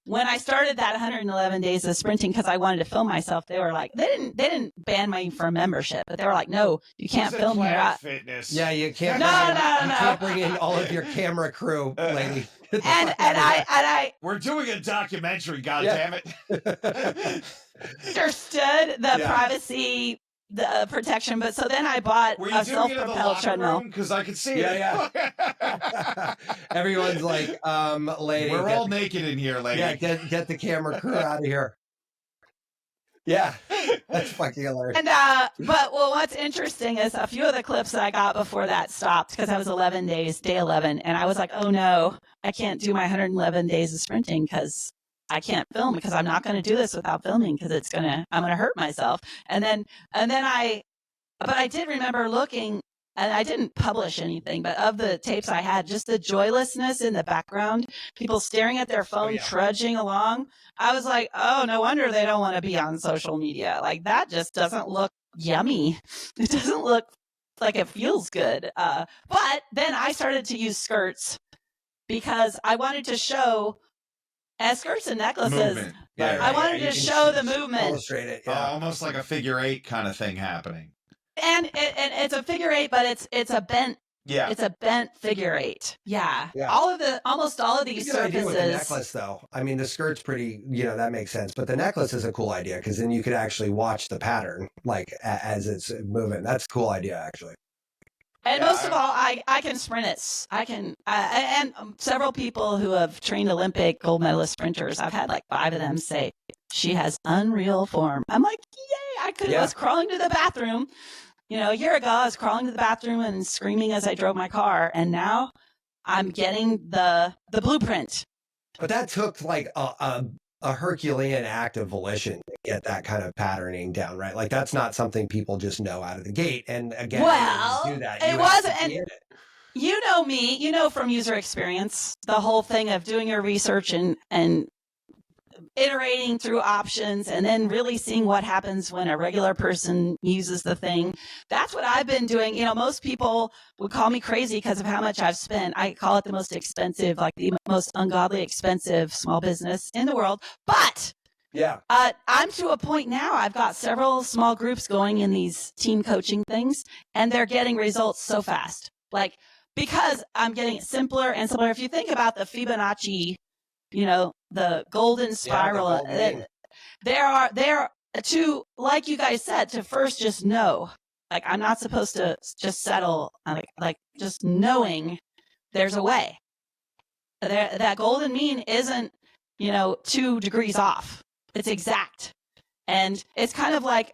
Speaker 3: when I started that 111 days of sprinting because I wanted to film myself. They were like, they didn't ban me from membership, but they were like, no, you can't film here.
Speaker 2: Fitness.
Speaker 1: Yeah, you can't.
Speaker 3: No.
Speaker 1: You can't bring in all of your camera crew, lady.
Speaker 3: And I
Speaker 2: we're doing a documentary, goddammit.
Speaker 3: Understood the privacy, the protection, but so then I bought a self-propelled treadmill
Speaker 2: because I could see it.
Speaker 1: Yeah. Everyone's like, lady,
Speaker 2: we're all naked in here, lady.
Speaker 1: Yeah, get the camera crew out of here. Yeah, that's fucking hilarious.
Speaker 3: And but what's interesting is a few of the clips that I got before that stopped, because I was 11 days, day 11, and I was like, oh no, I can't do my 111 days of sprinting because I can't film, because I'm not going to do this without filming, because I'm gonna hurt myself. But I did remember looking, and I didn't publish anything, but of the tapes I had, just the joylessness in the background, people staring at their phone, trudging along. I was like, oh, no wonder they don't want to be on social media. Like, that just doesn't look yummy. It doesn't look like it feels good. But then I started to use skirts because I wanted to show, as skirts and necklaces, I wanted to show the movement.
Speaker 1: Illustrate it,
Speaker 2: almost like a figure 8 kind of thing happening.
Speaker 3: And it's a figure 8, but it's a bent.
Speaker 2: Yeah,
Speaker 3: it's a bent figure 8. Yeah. Almost all of these surfaces.
Speaker 1: With the necklace, though, I mean, the skirt's pretty. that makes sense. But the necklace is a cool idea, because then you could actually watch the pattern, like as it's moving. That's a cool idea, actually.
Speaker 3: And most of all, I can sprint it. I can, and several people who have trained Olympic gold medalist sprinters, I've had like 5 of them say she has unreal form. I'm like, yay! I was crawling to the bathroom. A year ago, I was crawling to the bathroom and screaming as I drove my car, and now I'm getting the blueprint.
Speaker 1: But that took like a Herculean act of volition to get that kind of patterning down, right? Like, that's not something people just know out of the gate. And again, do that.
Speaker 3: It wasn't. And you know me, from user experience, the whole thing of doing your research and iterating through options and then really seeing what happens when a regular person uses the thing. That's what I've been doing. Most people would call me crazy because of how much I've spent. I call it the most expensive, like the most ungodly expensive small business in the world. But
Speaker 1: Yeah.
Speaker 3: I'm to a point now, I've got several small groups going in these team coaching things, and they're getting results so fast. Like, because I'm getting it simpler and simpler. If you think about the Fibonacci, the golden spiral, there are to, like you guys said, to first just know, like, I'm not supposed to just settle, like just knowing there's a way. That golden mean isn't, 2 degrees off. It's exact. And it's kind of like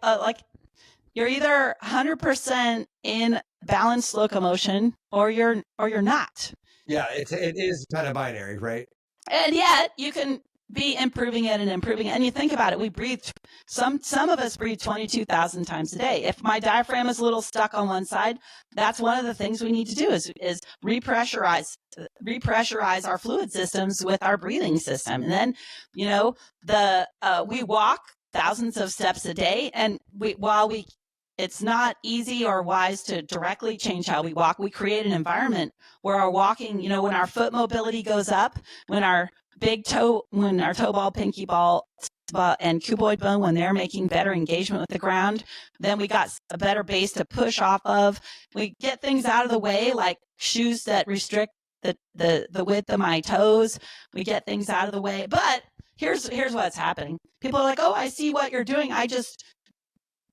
Speaker 3: you're either 100% in balanced locomotion or you're not.
Speaker 1: Yeah, it is kind of binary, right?
Speaker 3: And yet you can be improving it. And you think about it, we breathe, some of us breathe 22,000 times a day. If my diaphragm is a little stuck on one side, that's one of the things we need to do is repressurize our fluid systems with our breathing system. And then, we walk thousands of steps a day. And it's not easy or wise to directly change how we walk. We create an environment where our walking, when our foot mobility goes up, when our toe ball, pinky ball, and cuboid bone, when they're making better engagement with the ground, then we got a better base to push off of. We get things out of the way, like shoes that restrict the width of my toes. We get things out of the way. But here's what's happening. People are like, oh, I see what you're doing. I just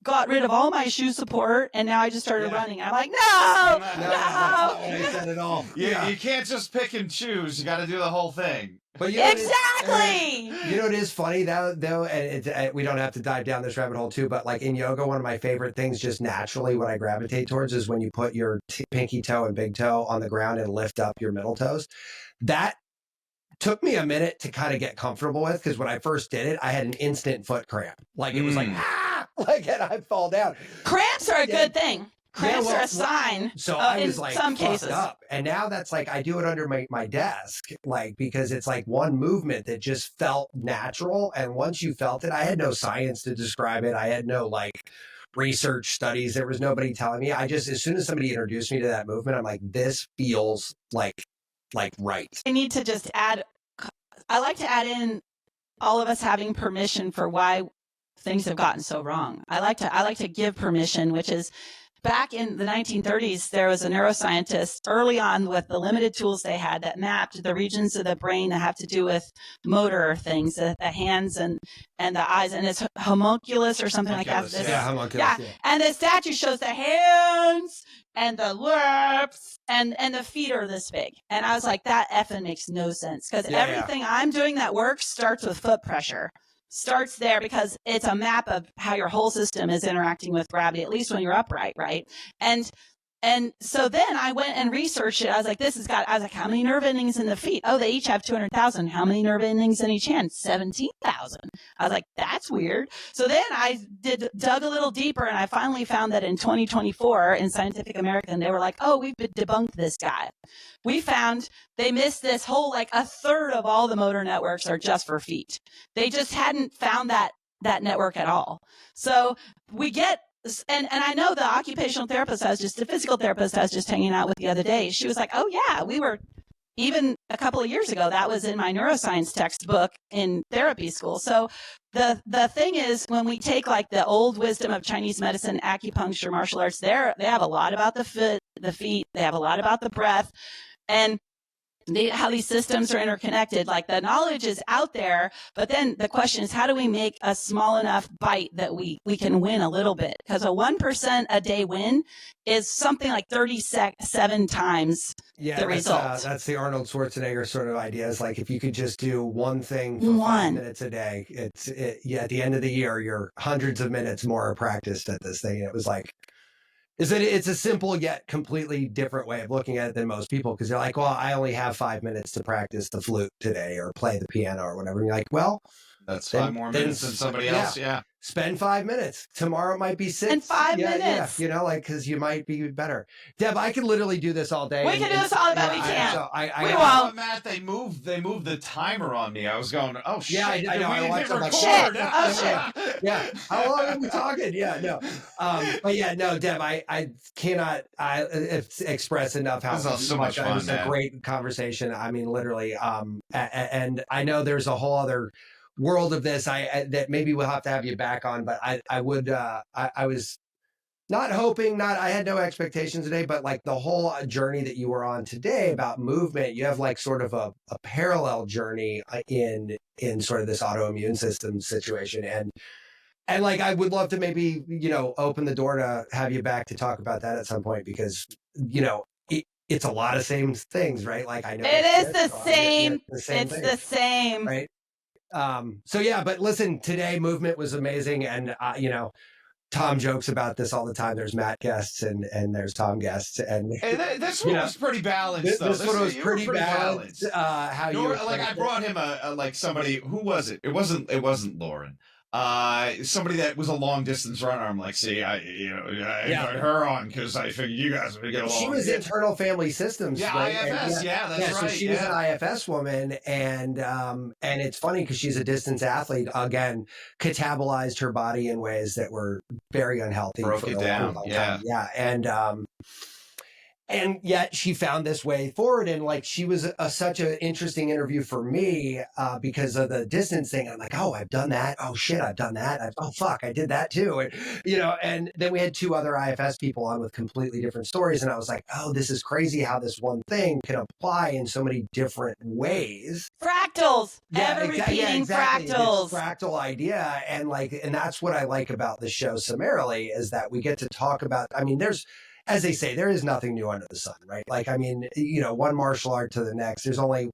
Speaker 3: got rid of all my shoe support and now I just started running. I'm like, no.
Speaker 1: That's not what I said at all.
Speaker 2: You can't just pick and choose. You got to do the whole thing.
Speaker 1: But
Speaker 3: exactly.
Speaker 1: It is funny though, and we don't have to dive down this rabbit hole too. But like in yoga, one of my favorite things, just naturally, what I gravitate towards is when you put your pinky toe and big toe on the ground and lift up your middle toes. That took me a minute to kind of get comfortable with, because when I first did it, I had an instant foot cramp. Like it was like, and I'd fall down.
Speaker 3: Cramps are a good thing. Cramps are a sign.
Speaker 1: So I was
Speaker 3: in
Speaker 1: like,
Speaker 3: some cases.
Speaker 1: Up. And now that's like, I do it under my desk, like, because it's like one movement that just felt natural. And once you felt it, I had no science to describe it. I had no like research studies. There was nobody telling me. As soon as somebody introduced me to that movement, I'm like, this feels like right.
Speaker 3: I need to just I like to add in all of us having permission for why things have gotten so wrong. I like to give permission, which is, back in the 1930s, there was a neuroscientist early on with the limited tools they had that mapped the regions of the brain that have to do with motor things, the hands and the eyes, and it's homunculus or something like that.
Speaker 1: Homunculus.
Speaker 3: Yeah. And the statue shows the hands and the lips and the feet are this big. And I was like, that effing makes no sense, because everything I'm doing that works starts with foot pressure. Starts there because it's a map of how your whole system is interacting with gravity, at least when you're upright, right? And so then I went and researched it. I was like, how many nerve endings in the feet? Oh, they each have 200,000. How many nerve endings in each hand? 17,000. I was like, that's weird. So then I dug a little deeper, and I finally found that in 2024 in Scientific American, they were like, oh, we've debunked this guy. We found they missed this whole, like, a third of all the motor networks are just for feet. They just hadn't found that network at all. So we get, and I know the occupational therapist the physical therapist I was just hanging out with the other day, she was like, oh yeah, we were, even a couple of years ago, that was in my neuroscience textbook in therapy school. So the thing is, when we take like the old wisdom of Chinese medicine, acupuncture, martial arts, they have a lot about the feet, they have a lot about the breath, and how these systems are interconnected. Like, the knowledge is out there, but then the question is, how do we make a small enough bite that we can win a little bit? Because a 1% a day win is something like 37 times the result.
Speaker 1: That's the Arnold Schwarzenegger sort of idea. Is like, if you could just do one thing for 5 minutes a day, at the end of the year, you're hundreds of minutes more practiced at this thing. And it was like, it's a simple yet completely different way of looking at it than most people, because they're like, well, I only have 5 minutes to practice the flute today or play the piano or whatever. And you're like, well,
Speaker 2: that's 5 more minutes than somebody else. Yeah.
Speaker 1: Spend 5 minutes. Tomorrow might be 6.
Speaker 3: And 5 minutes.
Speaker 1: Yeah. Because you might be better. Deb, I could literally do this all day.
Speaker 3: We can do this all day. We can't.
Speaker 2: We won't. Matt, they moved the timer on me. I was going, oh shit.
Speaker 1: Yeah, I know. I watched it.
Speaker 3: Shit. Oh shit.
Speaker 1: Yeah. How long are we talking? Yeah, no. But yeah, no, Deb, I cannot express enough how
Speaker 2: so much fun.
Speaker 1: It was a great conversation. I mean, literally. And I know there's a whole other world of this, that maybe we'll have to have you back on, but I was not hoping, I had no expectations today, but like the whole journey that you were on today about movement, you have like sort of a parallel journey in sort of this autoimmune system situation. And like, I would love to maybe, open the door to have you back to talk about that at some point, because, it's a lot of same things, right? Like I know
Speaker 3: it is the same.
Speaker 1: It's
Speaker 3: the same.
Speaker 1: Right. So yeah, but listen, today movement was amazing. And, Tom jokes about this all the time. There's Matt guests and there's Tom guests. And
Speaker 2: this one was pretty balanced, though.
Speaker 1: This one was pretty balanced. How you
Speaker 2: like I brought him like somebody, who was it? It wasn't Lauren. Somebody that was a long distance runner. I'm like, see, I invited her on because I figured you guys would get along.
Speaker 1: She was internal family systems.
Speaker 2: Yeah,
Speaker 1: right?
Speaker 2: IFS. That's right.
Speaker 1: So she was an IFS woman, and it's funny because she's a distance athlete. Again, catabolized her body in ways that were very unhealthy.
Speaker 2: Broke it down.
Speaker 1: Long time. Yeah, and yet she found this way forward. And like, she was such an interesting interview for me because of the distance thing. I'm like, oh, I've done that. Oh shit, I've done that. Oh fuck, I did that too. And, and then we had 2 other IFS people on with completely different stories. And I was like, oh, this is crazy how this one thing can apply in so many different ways.
Speaker 3: Fractals. Ever-repeating fractals.
Speaker 1: This fractal idea. And that's what I like about the show summarily, is that we get to talk about, as they say, there is nothing new under the sun, right? Like, one martial art to the next. There's only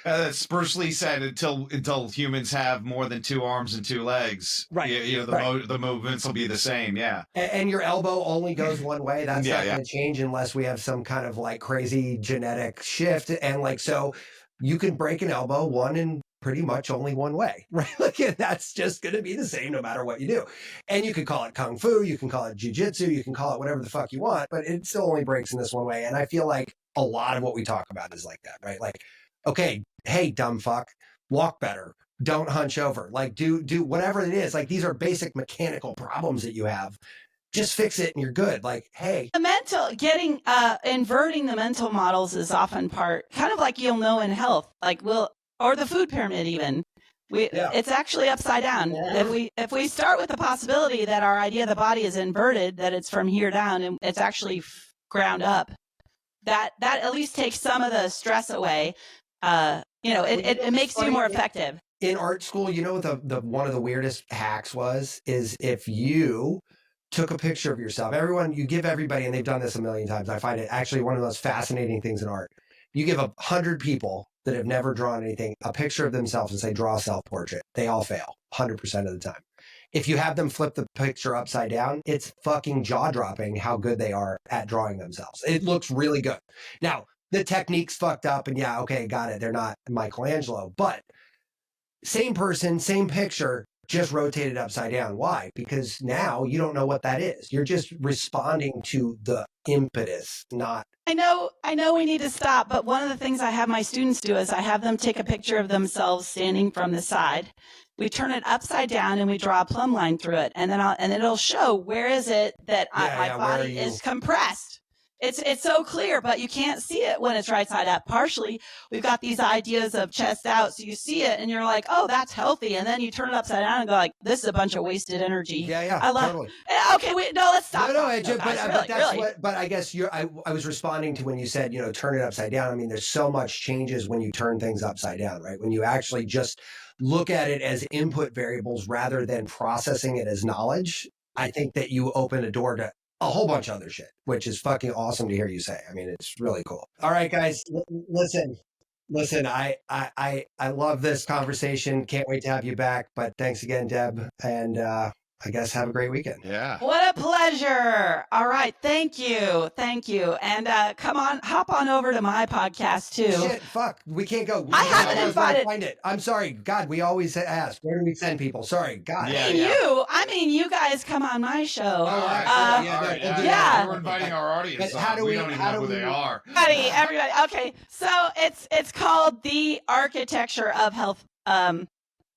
Speaker 2: As Bruce Lee said, until humans have more than 2 arms and 2 legs,
Speaker 1: right?
Speaker 2: The movements will be the same, yeah.
Speaker 1: And your elbow only goes one way. That's not going to change unless we have some kind of like crazy genetic shift. And like, so you can break an elbow one in pretty much only one way, right? Like, that's just going to be the same no matter what you do. And you can call it kung fu, you can call it jujitsu, you can call it whatever the fuck you want, but it still only breaks in this one way. And I feel like a lot of what we talk about is like that, right? Like, okay, hey, dumb fuck, walk better, don't hunch over, like do whatever it is. Like, these are basic mechanical problems that you have. Just fix it and you're good. Like, hey.
Speaker 3: The inverting the mental models is often kind of like you'll know in health, like or the food pyramid even. It's actually upside down. If we start with the possibility that our idea of the body is inverted, that it's from here down and it's actually ground up, that at least takes some of the stress away. It makes you more effective.
Speaker 1: In art school, what the one of the weirdest hacks is if you took a picture of yourself, you give everybody, and they've done this a million times. I find it actually one of the most fascinating things in art. You give 100 people that have never drawn anything a picture of themselves and say, draw a self-portrait. They all fail 100% of the time. If you have them flip the picture upside down, it's fucking jaw-dropping how good they are at drawing themselves. It looks really good. Now, the technique's fucked up, and yeah, okay, got it. They're not Michelangelo, but same person, same picture, just rotated upside down. Why? Because now you don't know what that is. You're just responding to the impetus, not.
Speaker 3: I know we need to stop, but one of the things I have my students do is I have them take a picture of themselves standing from the side. We turn it upside down and we draw a plumb line through it, and then it'll show where is it that my body is compressed. It's so clear, but you can't see it when it's right side up. Partially, we've got these ideas of chest out, so you see it and you're like, oh, that's healthy. And then you turn it upside down and go like, this is a bunch of wasted energy.
Speaker 1: Yeah,
Speaker 3: I love
Speaker 1: totally.
Speaker 3: Okay, wait, no, let's stop.
Speaker 1: But I guess I was responding to when you said, turn it upside down. There's so much changes when you turn things upside down, right? When you actually just look at it as input variables rather than processing it as knowledge, I think that you open a door to a whole bunch of other shit, which is fucking awesome to hear you say. It's really cool. All right, guys, listen, I love this conversation. Can't wait to have you back. But thanks again, Deb. And I guess have a great weekend.
Speaker 2: Yeah.
Speaker 3: What a pleasure. All right. Thank you. And come on, hop on over to my podcast too.
Speaker 1: Shit, fuck. We can't go.
Speaker 3: I haven't invited.
Speaker 1: Find it. I'm sorry. God, we always ask, where do we send people? Sorry. God.
Speaker 3: You guys come on my show.
Speaker 2: All right.
Speaker 3: Yeah.
Speaker 2: We're inviting our audience. We don't even know who they are.
Speaker 3: Everybody. Okay. So it's called The Architecture of Health.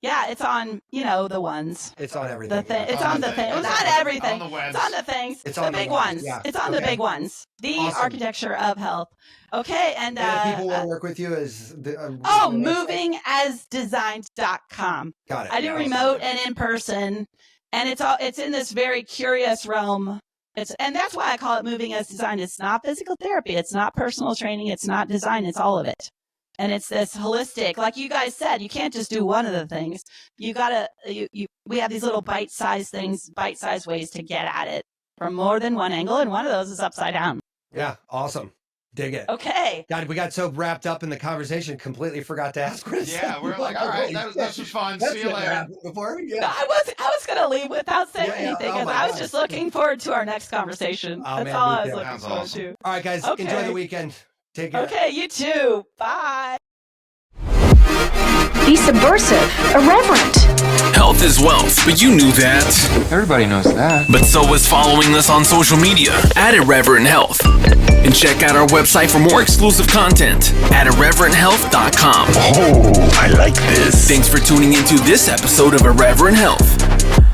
Speaker 3: Yeah, it's on, the ones.
Speaker 1: It's on everything.
Speaker 3: It's on the thing. It's not everything.
Speaker 2: On the webs.
Speaker 3: It's on the things.
Speaker 1: It's
Speaker 3: the
Speaker 1: on the
Speaker 3: big
Speaker 1: ones,
Speaker 3: ones.
Speaker 1: yeah.
Speaker 3: It's on the
Speaker 1: Okay.
Speaker 3: big ones. The
Speaker 1: Awesome.
Speaker 3: architecture of health. Okay, and
Speaker 1: if people want to work with you, is
Speaker 3: movingasdesigned.com.
Speaker 1: got it.
Speaker 3: I do remote and in person, and it's in this very curious realm. And that's why I call it moving as designed. It's not physical therapy. It's not personal training. It's not design. It's all of it. And it's this holistic, like you guys said, you can't just do one of the things. You gotta, we have these little bite-sized things, bite-sized ways to get at it from more than one angle. And one of those is upside down.
Speaker 1: Yeah. Awesome. Dig it.
Speaker 3: Okay.
Speaker 1: God, we got so wrapped up in the conversation, completely forgot to ask Chris.
Speaker 2: Yeah, we're like, all right, that was fun.
Speaker 1: That's
Speaker 2: See you
Speaker 1: never
Speaker 2: later.
Speaker 1: happened before.
Speaker 3: No,
Speaker 1: Yeah.
Speaker 3: I was going to leave without saying
Speaker 1: Yeah, yeah.
Speaker 3: anything
Speaker 1: Oh
Speaker 3: because
Speaker 1: my
Speaker 3: I was
Speaker 1: gosh.
Speaker 3: just looking forward to our next conversation.
Speaker 1: Oh,
Speaker 3: That's
Speaker 1: man,
Speaker 3: all
Speaker 1: me
Speaker 3: I was
Speaker 1: too.
Speaker 3: looking
Speaker 2: Sounds
Speaker 3: forward
Speaker 2: awesome.
Speaker 3: to.
Speaker 1: All right, guys.
Speaker 3: Okay.
Speaker 1: Enjoy the weekend. Take care.
Speaker 3: Okay, you too. Bye.
Speaker 4: Be subversive, irreverent.
Speaker 5: Health is wealth, but you knew that.
Speaker 6: Everybody knows that.
Speaker 5: But so is following us on social media at Irreverent Health. And check out our website for more exclusive content at irreverenthealth.com.
Speaker 6: Oh, I like this.
Speaker 5: Thanks for tuning into this episode of Irreverent Health.